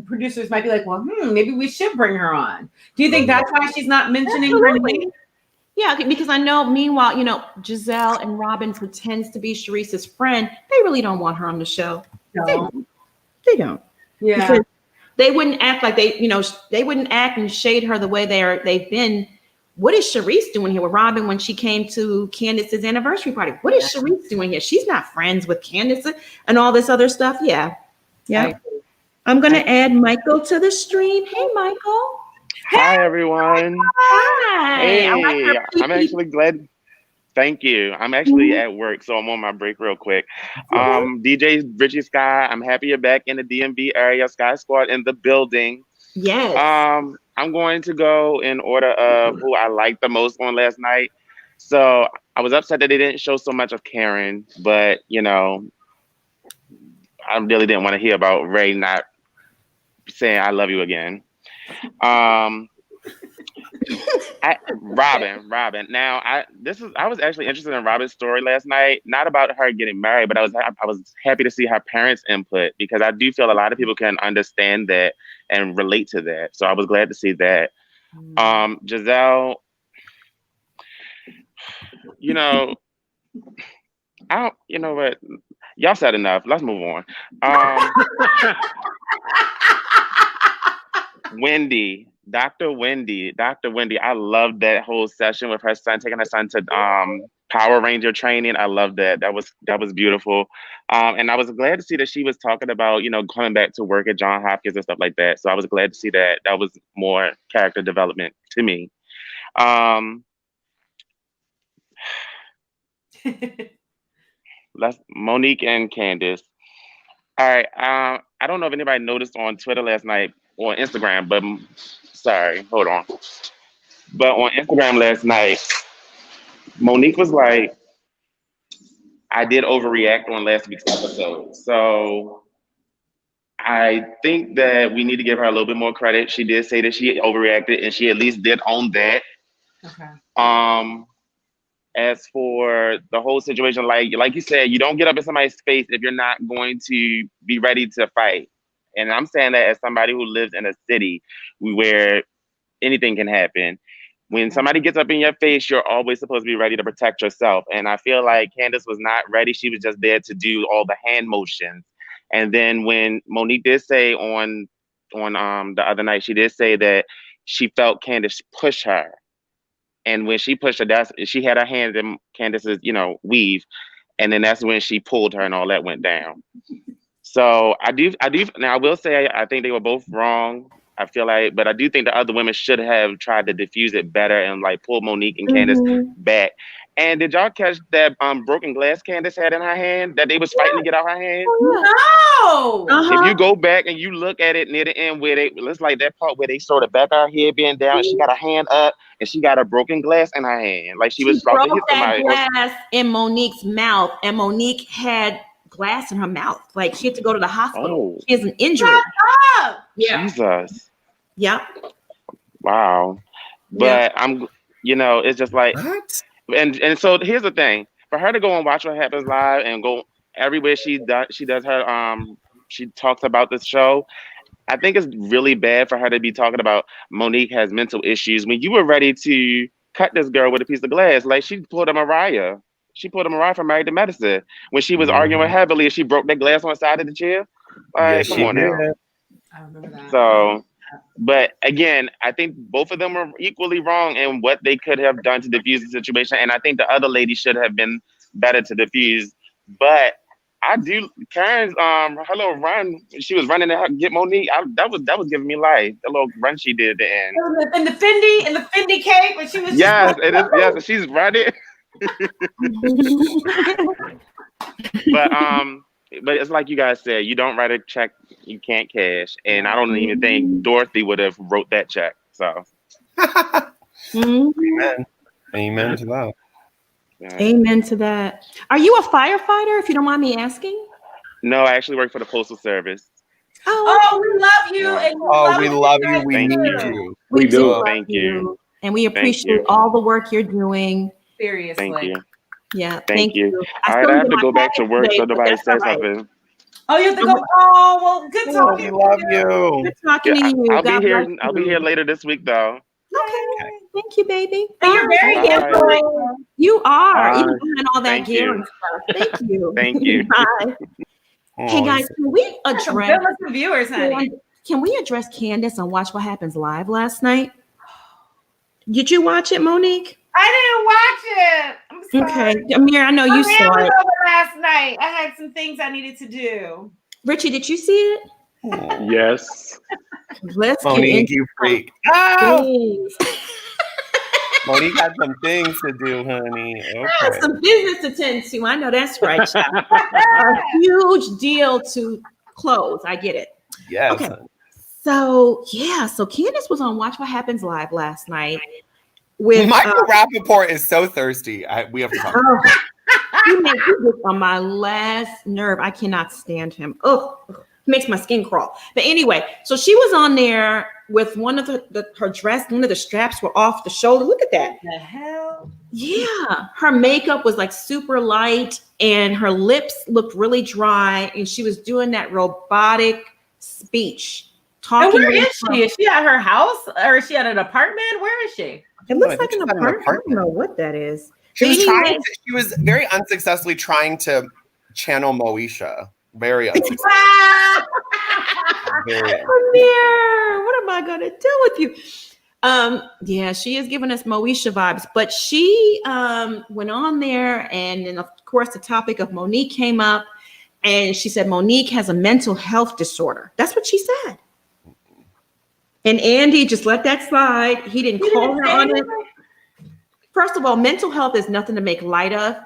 producers might be like, well, maybe we should bring her on. Do you think that's why she's not mentioning her name? Yeah, because I know, meanwhile, Giselle and Robin pretends to be Sharice's friend. They really don't want her on the show. No. They don't. Yeah. Because they wouldn't act like they wouldn't act and shade her the way they've been. What is Sharice doing here with Robin when she came to Candice's anniversary party? What is Sharice doing here? She's not friends with Candice and all this other stuff. Yeah. I'm going to add Michael to the stream. Hey, Michael. Hi, everyone. Hi. Hey, I'm actually glad. Thank you. I'm actually at work, so I'm on my break real quick. DJ Richie Sky, I'm happy you're back in the DMV area. Sky Squad in the building. Yes. I'm going to go in order of who I liked the most on last night. So I was upset that they didn't show so much of Karen, but I really didn't want to hear about Ray not saying I love you again. Robin. Now, I was actually interested in Robin's story last night, not about her getting married, but I was happy to see her parents' input, because I do feel a lot of people can understand that and relate to that. So I was glad to see that. Giselle, I don't, what? Y'all said enough. Let's move on. Wendy, Dr. Wendy. I loved that whole session with her son, taking her son to Power Ranger training. I loved that. That was beautiful. And I was glad to see that she was talking about, coming back to work at Johns Hopkins and stuff like that. So I was glad to see that. That was more character development to me. Monique and Candice. All right. I don't know if anybody noticed on Twitter last night or Instagram, but sorry, hold on. But on Instagram last night, Monique was like, I did overreact on last week's episode. So I think that we need to give her a little bit more credit. She did say that she overreacted, and she at least did own that. Okay. As for the whole situation, like you said, you don't get up in somebody's face if you're not going to be ready to fight. And I'm saying that as somebody who lives in a city where anything can happen. When somebody gets up in your face, you're always supposed to be ready to protect yourself. And I feel like Candice was not ready. She was just there to do all the hand motions. And then when Monique did say on the other night, she did say that she felt Candice push her. And when she pushed her, she had her hand in Candice's, weave. And then that's when she pulled her and all that went down. So I do. Now I will say, I think they were both wrong. I feel like, but I do think the other women should have tried to diffuse it better and like pull Monique and Candice back. And did y'all catch that broken glass Candice had in her hand that they was fighting to get out her hand? No. If you go back and you look at it near the end where it's like that part where they sort of back her head being down, and she got her hand up and she got a broken glass in her hand, like she was about to hit somebody. That glass in Monique's mouth, and Monique had glass in her mouth. Like she had to go to the hospital. She has an injury. Yeah. Jesus. Yep. Wow. But I'm, it's just like, what? And so here's the thing: for her to go and watch What Happens Live and go everywhere she does her she talks about this show. I think it's really bad for her to be talking about Monique has mental issues when you were ready to cut this girl with a piece of glass. Like she pulled a Mariah. She pulled a Mariah from Married to Medicine when she was arguing heavily and she broke that glass on the side of the chair. Like, come on now. I remember that. So, but again, I think both of them were equally wrong in what they could have done to diffuse the situation. And I think the other lady should have been better to diffuse. But I do, Karen's her little run, she was running to get Monique. That was giving me life. The little run she did at the end. And the Fendi cake when she was yes, it is. Yes, she's running. But it's like you guys said, you don't write a check you can't cash, and I don't even think Dorothy would have wrote that check. So, Amen to that. Yeah. Amen to that. Are you a firefighter, if you don't mind me asking? No, I actually work for the Postal Service. Oh, we love you. And we love you. We need you. We do. Oh, thank you. And we appreciate all the work you're doing. Seriously. Thank you. Yeah, thank you. All right, I have to go back to work so nobody says something. Oh, you have to go. Oh, well, good talking. We love you. Good talking to you. I'll be here later this week, though. Okay. Thank you, baby. And you're very handsome. You are. Even behind all that gear and stuff. Thank you. Thank you. Bye. Hey guys, can we address viewers, honey? Can we address Candice on Watch What Happens Live last night? Did you watch it, Monique? I didn't watch it. I'm sorry. Okay, Amir, I know you saw it. Last night, I had some things I needed to do. Richie, did you see it? Yes. Let's Monique, you freak. Oh! Monique had some things to do, honey. Okay. Some business to tend to. I know that's right, child. A huge deal to close. I get it. Yes. Okay. So Candice was on Watch What Happens Live last night. With Michael Rappaport is so thirsty. We have to talk. He makes this on my last nerve. I cannot stand him. Oh, makes my skin crawl. But anyway, so she was on there with one of her dress. One of the straps were off the shoulder. Look at that. What the hell? Yeah, her makeup was like super light, and her lips looked really dry, and she was doing that robotic speech. And where is she? Is she at her house or is she at an apartment? Where is she? It looks like an apartment. I don't know what that is. She was very unsuccessfully trying to channel Moesha. Very unsuccessful. Very Amir, what am I gonna do with you? Yeah, she is giving us Moesha vibes, but she went on there, and then of course the topic of Monique came up, and she said Monique has a mental health disorder. That's what she said. And Andy just let that slide. He didn't call her on it. First of all, mental health is nothing to make light of.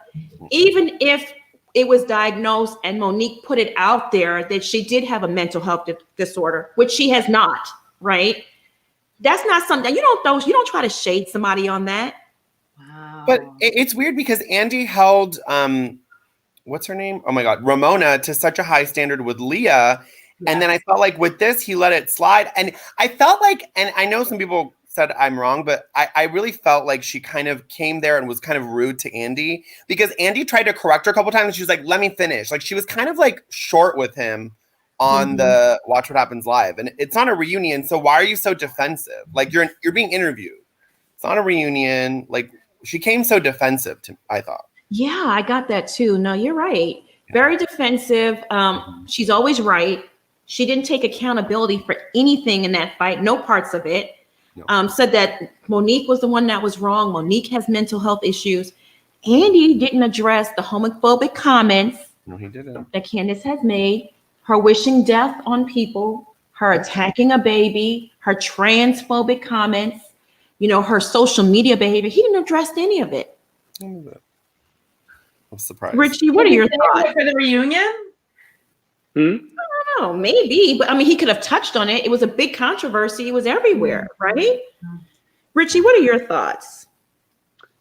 Even if it was diagnosed and Monique put it out there that she did have a mental health disorder, which she has not, right? That's not something you don't try to shade somebody on that. Wow. But it's weird because Andy held what's her name? Oh my God, Ramona to such a high standard with Leah. Yeah. And then I felt like with this, he let it slide. And I felt like, and I know some people said I'm wrong, but I really felt like she kind of came there and was kind of rude to Andy because Andy tried to correct her a couple times. And she was like, let me finish. Like she was kind of like short with him on the Watch What Happens Live. And it's not a reunion. So why are you so defensive? Like you're being interviewed. It's not a reunion. Like she came so defensive to I thought. Yeah, I got that too. No, you're right. Very defensive. She's always right. She didn't take accountability for anything in that fight. No parts of it. No. Said that Monique was the one that was wrong. Monique has mental health issues. Andy didn't address the homophobic comments he didn't. that Candice has made, her wishing death on people, her attacking a baby, her transphobic comments, her social media behavior. He didn't address any of it. I'm surprised. Richie, what are your thoughts? For the reunion? I don't know, maybe, but I mean, he could have touched on it. It was a big controversy. It was everywhere, right? Richie, what are your thoughts?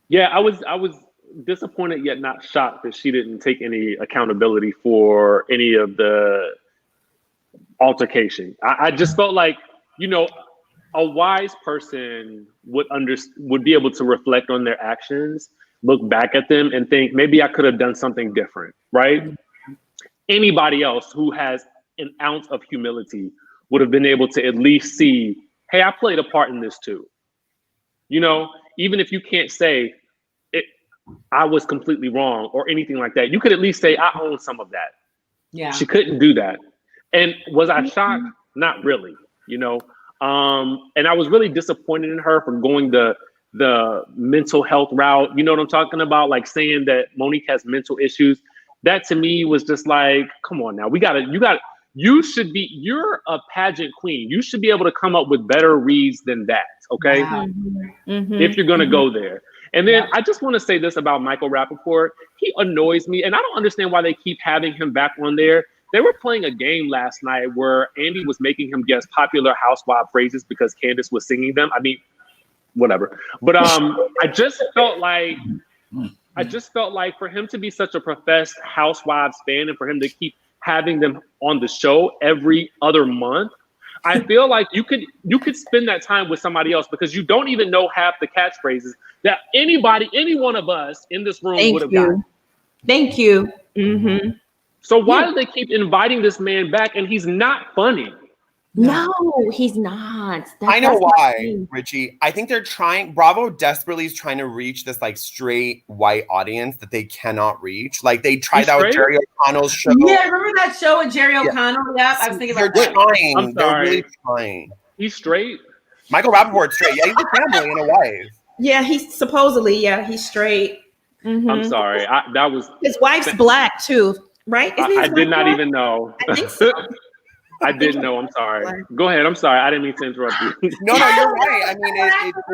Yeah, I was disappointed yet not shocked that she didn't take any accountability for any of the altercation. I just felt like, a wise person would be able to reflect on their actions, look back at them and think, maybe I could have done something different, right? Anybody else who has an ounce of humility would have been able to at least see, hey, I played a part in this too. Even if you can't say it, I was completely wrong or anything like that, you could at least say, I own some of that. Yeah. She couldn't do that. And was I shocked? Not really, and I was really disappointed in her for going the mental health route. You know what I'm talking about? Like saying that Monique has mental issues. That to me was just like, come on now, you're a pageant queen. You should be able to come up with better reads than that. Okay. Wow. If you're going to go there. And then I just want to say this about Michael Rappaport. He annoys me and I don't understand why they keep having him back on there. They were playing a game last night where Andy was making him guess popular housewife phrases because Candice was singing them. I mean, whatever. But I just felt like for him to be such a professed Housewives fan and for him to keep having them on the show every other month, I feel like you could spend that time with somebody else because you don't even know half the catchphrases that any one of us in this room would have gotten. Thank you. Mm-hmm. So why do they keep inviting this man back and he's not funny? No, he's not. I know why, Richie. I think Bravo desperately is trying to reach this like straight white audience that they cannot reach. Like they tried out Jerry O'Connell's show. Yeah, remember that show with Jerry O'Connell? Yeah, I was thinking about that. Trying. I'm sorry. They're really trying. He's straight? Michael Rappaport's straight. Yeah, he's a family and a wife. Yeah, he's straight. Mm-hmm. I'm sorry. That was his wife's black too, right? I did not even know. I think so. I didn't know. I'm sorry. Go ahead. I'm sorry. I didn't mean to interrupt you. No, you're right. I mean,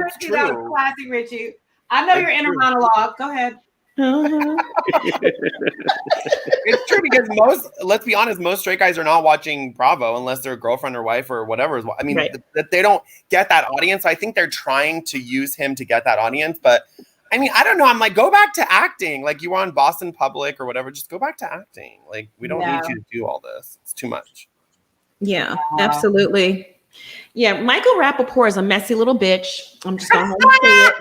it's true. That was classic, Richie. I know your inner monologue. Go ahead. It's true because let's be honest, most straight guys are not watching Bravo unless their girlfriend or wife or whatever. I mean, they don't get that audience. So I think they're trying to use him to get that audience. But I mean, I don't know. I'm like, go back to acting. Like you were on Boston Public or whatever. Just go back to acting. Like we don't need you to do all this. It's too much. Yeah, absolutely. Yeah, Michael Rappaport is a messy little bitch. I'm just going to say it.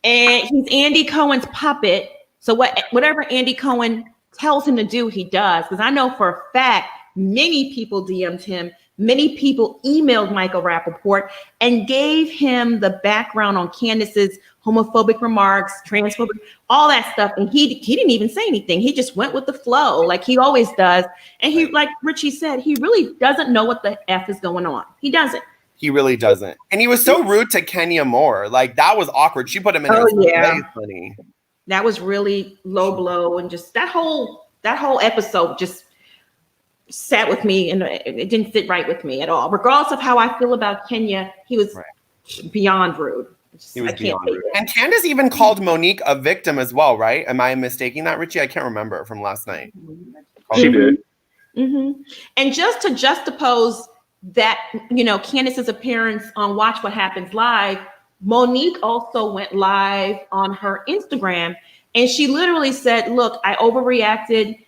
And he's Andy Cohen's puppet. So whatever Andy Cohen tells him to do, he does. Because I know for a fact, many people DM'd him Many people emailed Michael Rappaport and gave him the background on Candice's homophobic remarks, transphobic, all that stuff. And he didn't even say anything. He just went with the flow like he always does. And he, like Richie said, he really doesn't know what the F is going on. He doesn't. He really doesn't. And he was so rude to Kenya Moore. Like, that was awkward. She put him in his place, funny. That was really low blow. And just that whole episode just sat with me, and it didn't sit right with me at all. Regardless of how I feel about Kenya, he was beyond rude. He was beyond rude. And Candice even called Monique a victim as well, right? Am I mistaking that, Richie? I can't remember from last night. She did. Mm-hmm. And just to juxtapose that, Candice's appearance on Watch What Happens Live, Monique also went live on her Instagram, and she literally said, look, I overreacted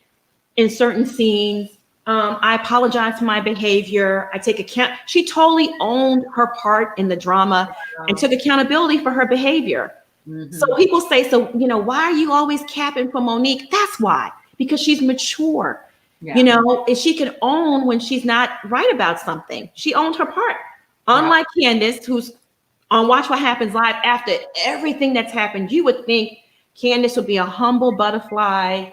in certain scenes. I apologize for my behavior. I take account. She totally owned her part in the drama and took accountability for her behavior. Mm-hmm. So people say, why are you always capping for Monique? That's why, because she's mature. Yeah. And she can own when she's not right about something. She owned her part. Unlike Candice, who's on Watch What Happens Live, after everything that's happened, you would think Candice would be a humble butterfly,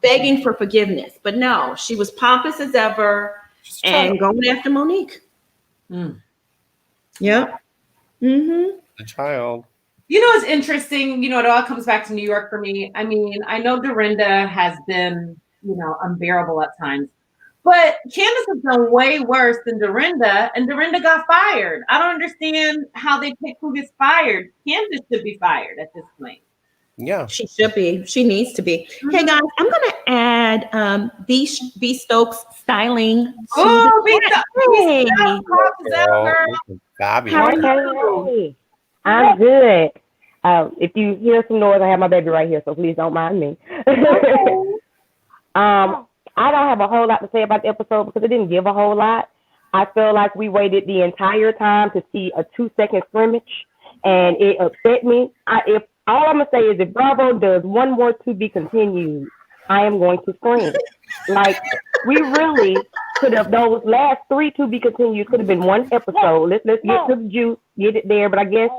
begging for forgiveness. But no, she was pompous as ever and going after Monique. Yep. Mm-hmm. The child. It's interesting. It all comes back to New York for me. I mean, I know Dorinda has been, unbearable at times. But Candice has done way worse than Dorinda, and Dorinda got fired. I don't understand how they pick who gets fired. Candice should be fired at this point. Yeah, she should be. She needs to be. Mm-hmm. Hey guys, I'm gonna add B Stokes styling. Oh, B Stokes! I'm good. If you hear some noise, I have my baby right here, so please don't mind me. I don't have a whole lot to say about the episode because it didn't give a whole lot. I feel like we waited the entire time to see a 2-second scrimmage, and it upset me. If all I'm gonna say is if Bravo does one more to be continued, I am going to scream. Like, we really could have, those last 3 to be continued could have been one episode. Let's get to the juice, get it there. But I guess,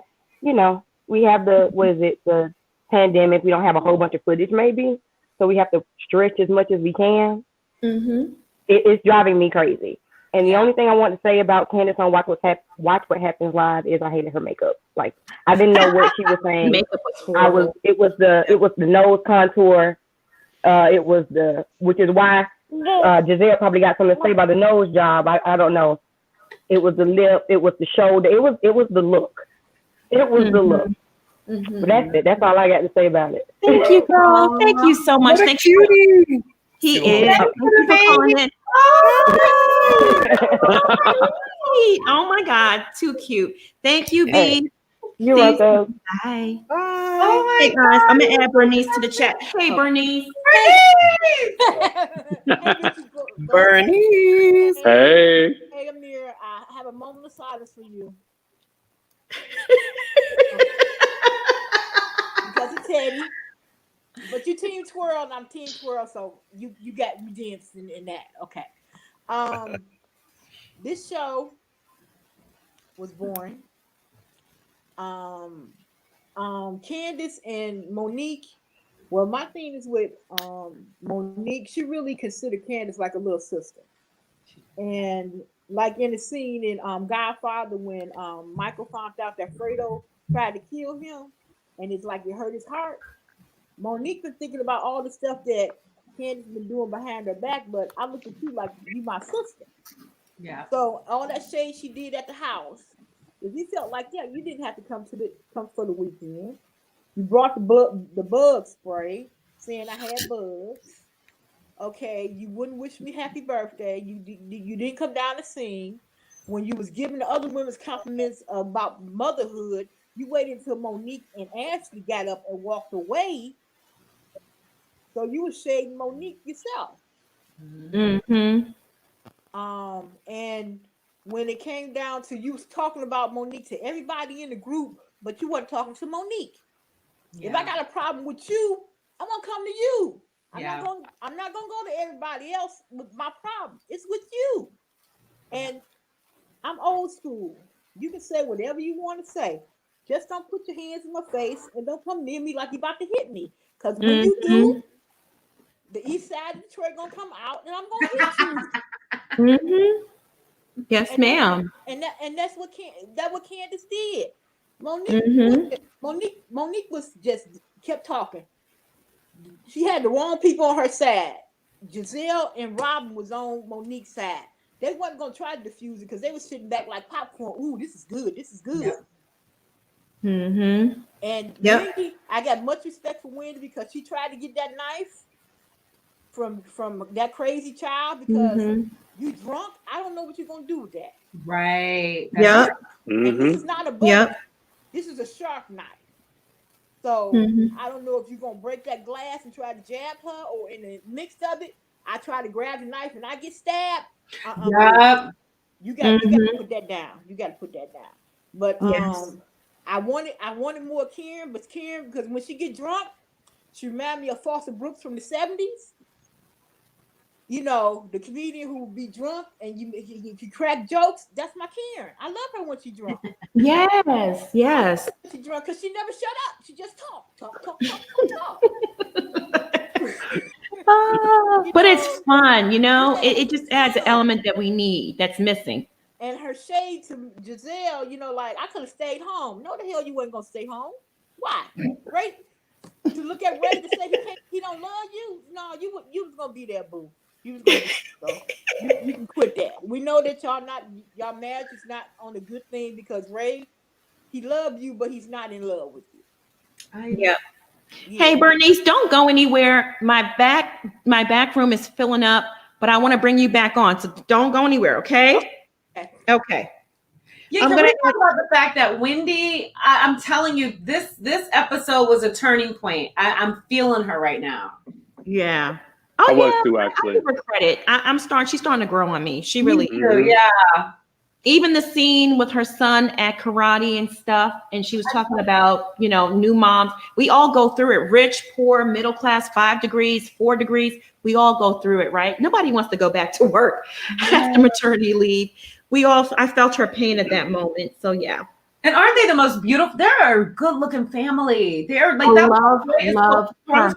we have the pandemic. We don't have a whole bunch of footage maybe. So we have to stretch as much as we can. Mm-hmm. It's driving me crazy. And the only thing I want to say about Candice on Watch What Happens Live is I hated her makeup. Like, I didn't know what she was saying. Makeup was horrible. It was the nose contour. Which is why Giselle probably got something to say about the nose job. I don't know. It was the lip. It was the shoulder. It was the look. It was the look. Mm-hmm. But that's it. That's all I got to say about it. Thank you, girl. Thank you so much. Thank you. He is. Thank you for calling in. Oh my God, too cute. Thank you, B. Hey, you're welcome. Bye. Bye. Oh my hey guys, I'm gonna add Bernice to the chat. Hey, Bernice. Bernice. Hey. Hey, Amir, I have a moment of silence for you. Because of Teddy. But you team twirl and I'm team twirl, so you got redemption in that. Okay. This show was born. Candice and Monique. Well, my thing is with Monique, she really considered Candice like a little sister. And like in the scene in Godfather when Michael found out that Fredo tried to kill him and it's like it hurt his heart. Monique been thinking about all the stuff that Candice been doing behind her back, but I look at you like you my sister. Yeah. So all that shade she did at the house, if you felt like you didn't have to come for the weekend. You brought the bug spray, saying I had bugs. Okay, you wouldn't wish me happy birthday. You didn't come down to sing. When you was giving the other women's compliments about motherhood, you waited until Monique and Ashley got up and walked away. So you were shading Monique yourself. Mm-hmm. And when it came down to you was talking about Monique to everybody in the group, but you weren't talking to Monique. Yeah. If I got a problem with you, I'm gonna come to you. I'm not gonna go to everybody else with my problem. It's with you. And I'm old school. You can say whatever you want to say. Just don't put your hands in my face and don't come near me like you're about to hit me. Because when you do, the east side of Detroit gonna come out and I'm gonna hit you. Yes, ma'am. And that's what Candice did. Monique was just kept talking. She had the wrong people on her side. Giselle and Robin was on Monique's side. They wasn't gonna try to diffuse it because they were sitting back like popcorn. Ooh, this is good. This is good. And Wendy, I got much respect for Wendy because she tried to get that knife from that crazy child because you drunk. I don't know what you're gonna do with that. Right. And this is not a butter. This is a sharp knife. So I don't know if you're gonna break that glass and try to jab her, or in the mix of it, I try to grab the knife and I get stabbed. You got to put that down. You got to put that down. But I wanted more Karen, but Karen, because when she get drunk, she remind me of Foster Brooks from the 70s. You know, the comedian who would be drunk and you crack jokes. That's my Karen. I love her when she's drunk. Yes. She's drunk because she never shut up. She just talk. But it's fun, you know. It just adds an element that we need that's missing. And her shade to Giselle, you know, like I could have stayed home. No, the hell you wasn't gonna stay home. Why? Right? To look at Ray to say he don't love you. No, you was gonna be there, boo. You was gonna be there, so you can quit that. We know that y'all marriage is not on a good thing because Ray, he loved you, but he's not in love with you. Yeah. Hey Bernice, don't go anywhere. My back room is filling up, but I want to bring you back on. So don't go anywhere, okay? Okay. Yeah, can we talk about the fact that Wendy, I'm telling you, this episode was a turning point. I'm feeling her right now. Yeah. I was too, actually. I give her credit. She's starting to grow on me. She really is. Yeah. Even the scene with her son at karate and stuff, and she was talking about, you know, new moms. We all go through it. Rich, poor, middle class, 5 degrees, 4 degrees. We all go through it, right? Nobody wants to go back to work after maternity leave. I felt her pain at that moment. So yeah. And aren't they the most beautiful? They're a good-looking family. They're like love her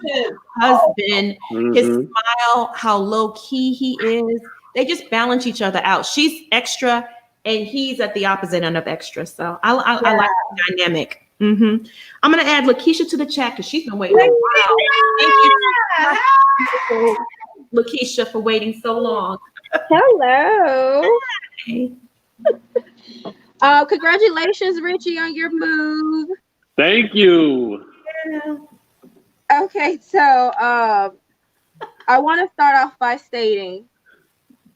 husband, his smile, how low-key he is. They just balance each other out. She's extra, and he's at the opposite end of extra. So I like the dynamic. I'm gonna add Lakeisha to the chat because she's been waiting a while. Thank you, Lakeisha, for waiting so long. Hello. Hey. Congratulations, Richie, on your move. Thank you. Okay, so I want to start off by stating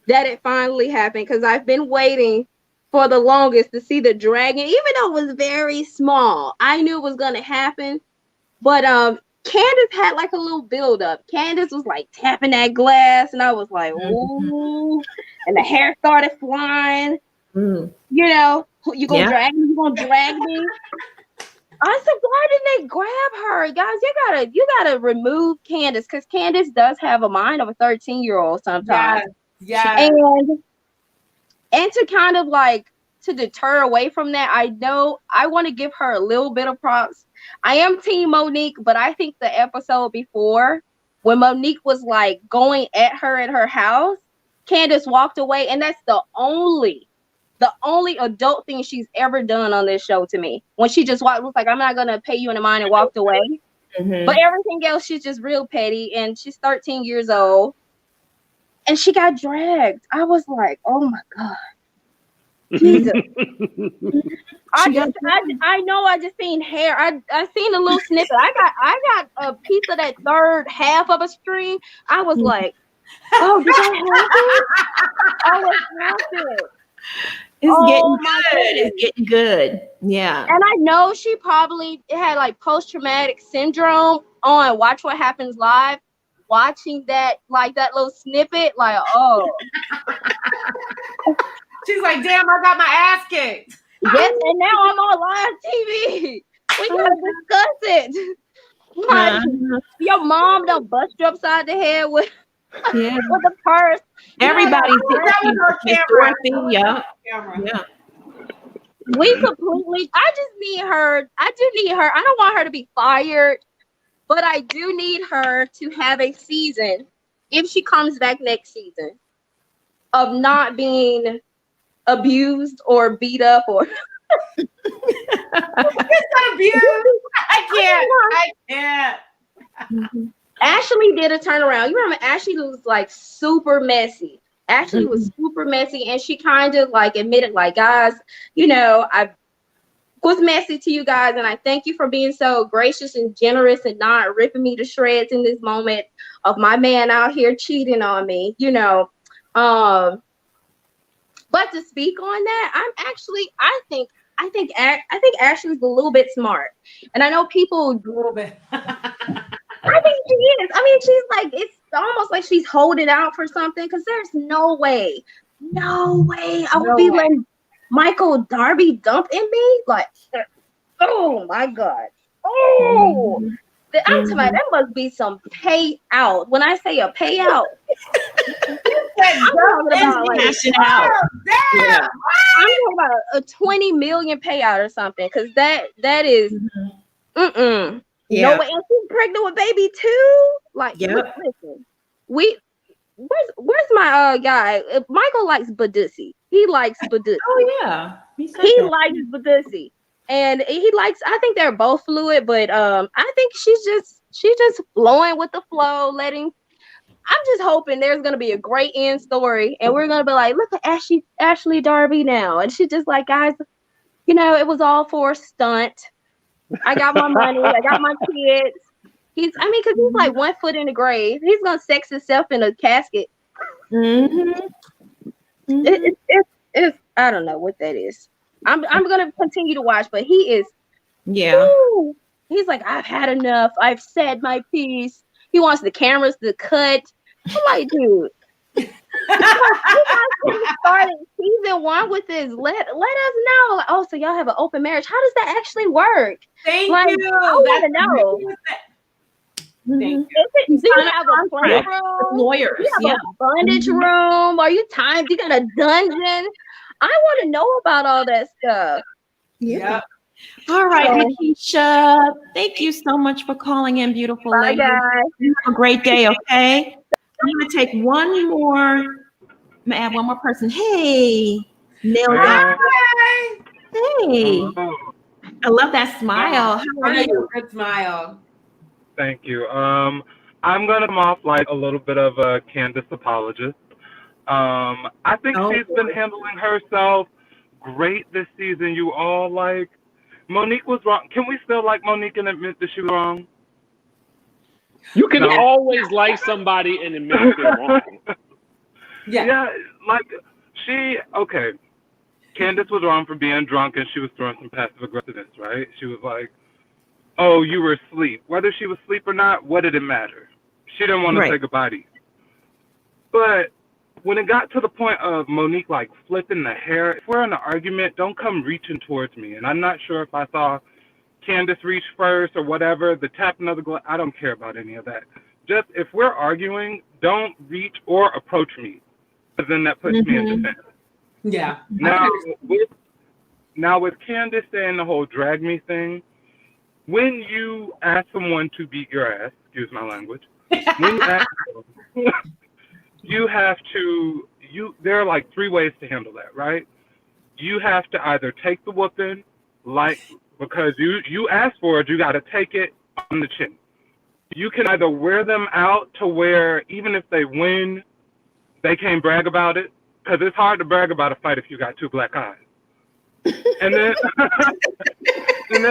that it finally happened because I've been waiting for the longest to see the dragon, even though it was very small. I knew it was going to happen, but Candice had like a little build up. Candice was like tapping that glass, and I was like, ooh, and the hair started flying. You know, you gonna drag me? You gonna drag me? I said, why didn't they grab her, guys? You gotta remove Candice because Candice does have a mind of a 13-year-old sometimes. Yeah. And to kind of like to deter away from that, I know I want to give her a little bit of props. I am Team Monique, but I think the episode before when Monique was like going at her at her house, Candice walked away, and that's the only adult thing she's ever done on this show to me. When she just was like, I'm not gonna pay you any mind, and walked away. But everything else, she's just real petty, and she's 13 years old, and she got dragged. I was like, oh my God. Jesus. I know I just seen hair. I seen a little snippet. I got a piece of that third half of a string. I was like, oh, did I have it? I was happy. It's getting good. Yeah. And I know she probably had like post-traumatic syndrome on Watch What Happens Live. Watching that, like that little snippet, like, oh. She's like, damn, I got my ass kicked. Yes, and now I'm on live TV. We gotta discuss it. Like, your mom done bust you upside the head with Yeah. With the purse. Everybody's That was on Miss camera. Dorothy. Yeah. Camera. Yeah. We completely. I just need her. I do need her. I don't want her to be fired, but I do need her to have a season, if she comes back next season, of not being abused or beat up or. It's not abuse. I can't. Ashley did a turnaround. You remember Ashley was like super messy. Ashley was super messy, and she kind of like admitted, like, guys, you know, I was messy to you guys, and I thank you for being so gracious and generous and not ripping me to shreds in this moment of my man out here cheating on me, you know. But to speak on that, I think Ashley's a little bit smart, and I know people A little bit. I think she is. I mean, she's like, it's almost like she's holding out for something, because there's no way I would be letting Michael Darby dump in me. Like, oh my God. Oh, I'm talking about, there must be some payout. When I say a payout, I'm talking about like, out. yeah. I'm talking about a 20 million payout or something, because that is, Yeah. no way. And she's pregnant with baby too. Like, Yep. listen, where's my guy? Michael likes Badusi. He likes Badusi. Oh yeah. He Likes Badusi, and he likes. I think they're both fluid, but I think she's just flowing with the flow, letting. I'm just hoping there's gonna be a great end story, and we're gonna be like, look at Ashley Darby now, and she's just like, guys, you know, it was all for a stunt. I got my money. I got my kids. Because he's like 1 foot in the grave. He's gonna sex himself in a casket. It's I don't know what that is. I'm gonna continue to watch, but he is. Yeah. Woo, he's like, I've had enough. I've said my piece. He wants the cameras to cut. I'm like, dude. You guys started season 1 with this. Let us know. Like, oh, so y'all have an open marriage. How does that actually work? Thank Like, you. I want to know. Thank you. Do you have a playroom? Lawyers. Do you have a bondage room? Are you timed? You got a dungeon? I want to know about all that stuff. Yeah. All right, Makisha. Thank you so much for calling in, beautiful Bye, lady. guys. You have a great day, okay? I'm gonna take one more. I'm gonna add one more person. Hey, Nelia. Hey. I love that smile. How are you? Good smile. Thank you. I'm gonna come off like a little bit of a Candice apologist. I think she's been handling herself great this season. You all like Monique was wrong. Can we still like Monique and admit that she was wrong? You can always like somebody and admit they're wrong. Yeah, like okay. Candice was wrong for being drunk, and she was throwing some passive aggressiveness, right? She was like, oh, you were asleep. Whether she was asleep or not, what did it matter? She didn't want to say goodbye to you. But when it got to the point of Monique like flipping the hair, if we're in an argument, don't come reaching towards me. And I'm not sure if I saw Candice reach first or whatever, the tapping of the glass, I don't care about any of that. Just if we're arguing, don't reach or approach me, because then that puts me in defense. Yeah. Now with Candice saying the whole drag me thing, when you ask someone to beat your ass, excuse my language, when you ask them, you have to, there are like 3 ways to handle that, right? You have to either take the whooping, like, because you asked for it, you got to take it on the chin. You can either wear them out to where even if they win, they can't brag about it, because it's hard to brag about a fight if you got 2 black eyes. And then, and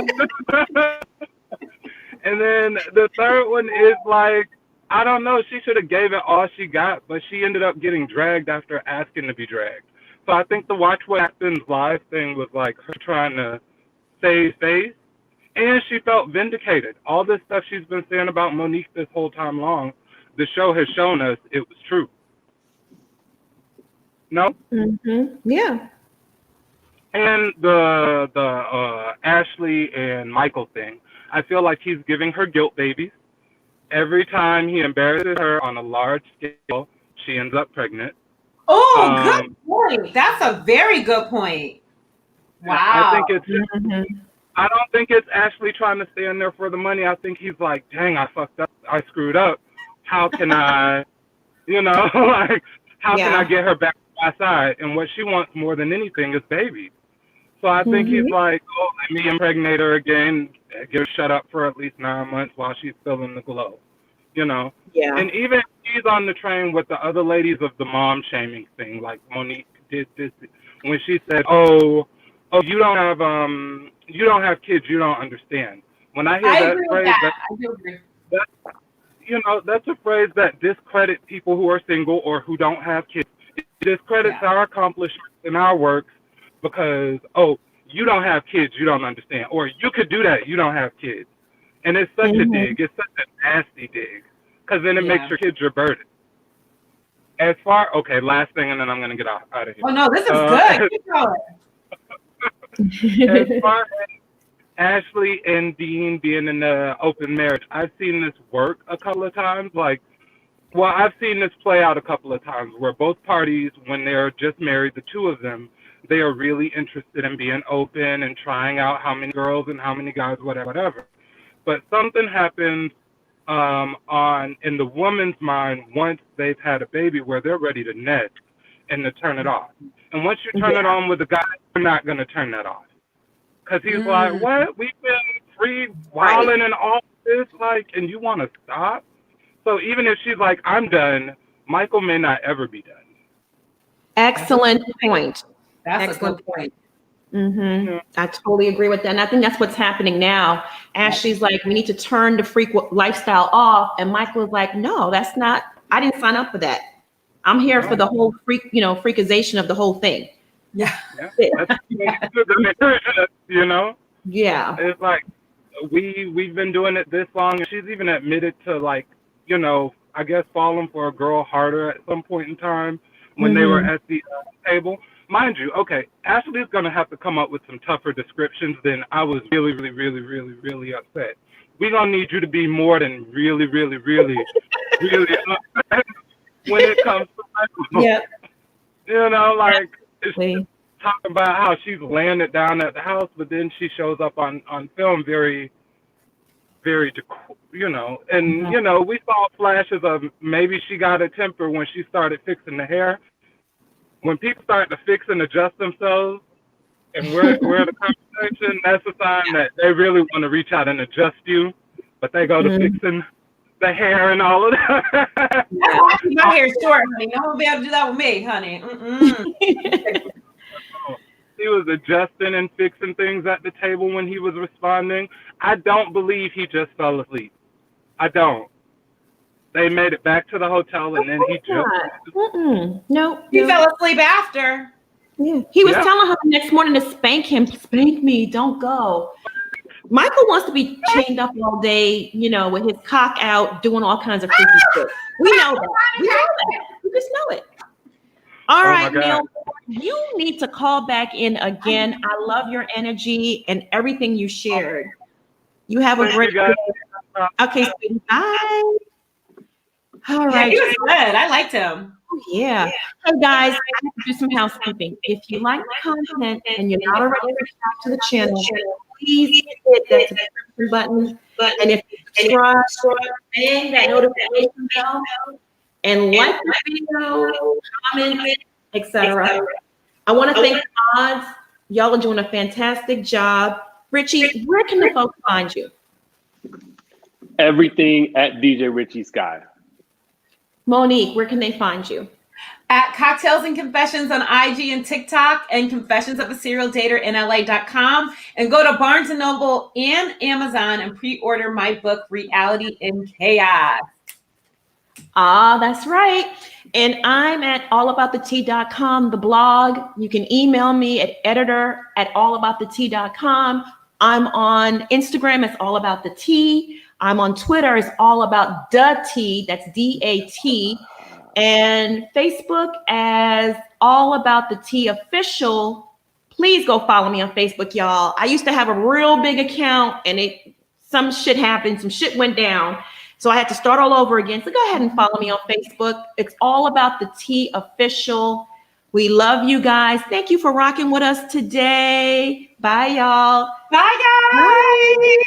then the third one is like, I don't know, she should have gave it all she got, but she ended up getting dragged after asking to be dragged. So I think the Watch What Happens Live thing was like her trying to save face, and she felt vindicated. All this stuff she's been saying about Monique this whole time long, the show has shown us it was true. No? Yeah. And the Ashley and Michael thing, I feel like he's giving her guilt babies. every time he embarrasses her on a large scale, she ends up pregnant. Oh, good point. That's a very good point. Wow. I think it's I don't think it's Ashley trying to stand there for the money. I think he's like, dang, I fucked up. I screwed up. How can I, like, how can I get her back to my side? And what she wants more than anything is babies. So I think he's like, oh, let me impregnate her again, get her shut up for at least 9 months while she's still in the glow, Yeah. And even he's on the train with the other ladies of the mom shaming thing, like Monique did this when she said, oh, you don't have kids, you don't understand. When I hear that phrase, that's a phrase that discredits people who are single or who don't have kids. It discredits our accomplishments and our works because, you don't have kids, you don't understand. Or you could do that, you don't have kids. And it's such a dig. It's such a nasty dig. Because then it makes your kids your burden. Last thing, and then I'm going to get out of here. Oh, no, this is good. Keep going. As far as Ashley and Dean being in an open marriage, I've seen this work a couple of times. I've seen this play out a couple of times where both parties, when they're just married, the two of them, they are really interested in being open and trying out how many girls and how many guys, whatever. But something happens in the woman's mind once they've had a baby where they're ready to nest and to turn it off. And once you turn it on with a guy, you're not going to turn that off. Because he's like, what? We've been free wilding and all this, and you want to stop? So even if she's like, I'm done, Michael may not ever be done. Excellent point. That's a good point. I totally agree with that. And I think that's what's happening now. Ashley's like, we need to turn the freak lifestyle off. And Michael's like, no, that's not, I didn't sign up for that. I'm here for the whole freakization of the whole thing. Yeah. That's Yeah. It's like we've been doing it this long, and she's even admitted to I guess falling for a girl harder at some point in time when they were at the table. Mind you, Ashley's gonna have to come up with some tougher descriptions than I was really, really, really, really, really upset. We're gonna need you to be more than really, really, really, really upset when it comes to Michael. Yeah. She's talking about how she's laying it down at the house, but then she shows up on film very, very, and we saw flashes of maybe she got a temper when she started fixing the hair. When people start to fix and adjust themselves, and we're the conversation, that's a sign that they really want to reach out and adjust you, but they go to fixing the hair and all of that. My hair's short, honey. No one will be able to do that with me, honey. He was adjusting and fixing things at the table when he was responding. I don't believe he just fell asleep. I don't. They made it back to the hotel, and then he just... No. He fell asleep after. Yeah. He was telling her the next morning to spank him. Spank me, don't go. Michael wants to be chained up all day, with his cock out, doing all kinds of freaky shit. We know that. We just know it. All right, Neil, you need to call back in again. I love your energy and everything you shared. You have a great day. Okay, so bye. All right. He was good. I liked him. Yeah. Hey guys, I have to do some housekeeping. If you like the content and you're not already subscribed to the channel, please hit that subscription button. And if you subscribe, bang that notification bell and like the video, comment, etc. I want to thank Odds. Y'all are doing a fantastic job. Richie, where can the folks find you? Everything at DJ Richie Sky. Monique, where can they find you? At Cocktails and Confessions on IG and TikTok, and Confessions of a Serial Dater in LA.com. And go to Barnes & Noble and Amazon and pre-order my book, Reality in Chaos. That's right. And I'm at allaboutthetea.com, the blog. You can email me at editor@allaboutthetea.com. I'm on Instagram as All About the Tea. I'm on Twitter as All About the Tea. That's DAT. And Facebook as All About the Tea Official. Please go follow me on Facebook, y'all. I used to have a real big account and some shit happened. Some shit went down. So I had to start all over again. So go ahead and follow me on Facebook. It's all about the Tea Official. We love you guys. Thank you for rocking with us today. Bye, y'all. Bye, guys. Bye.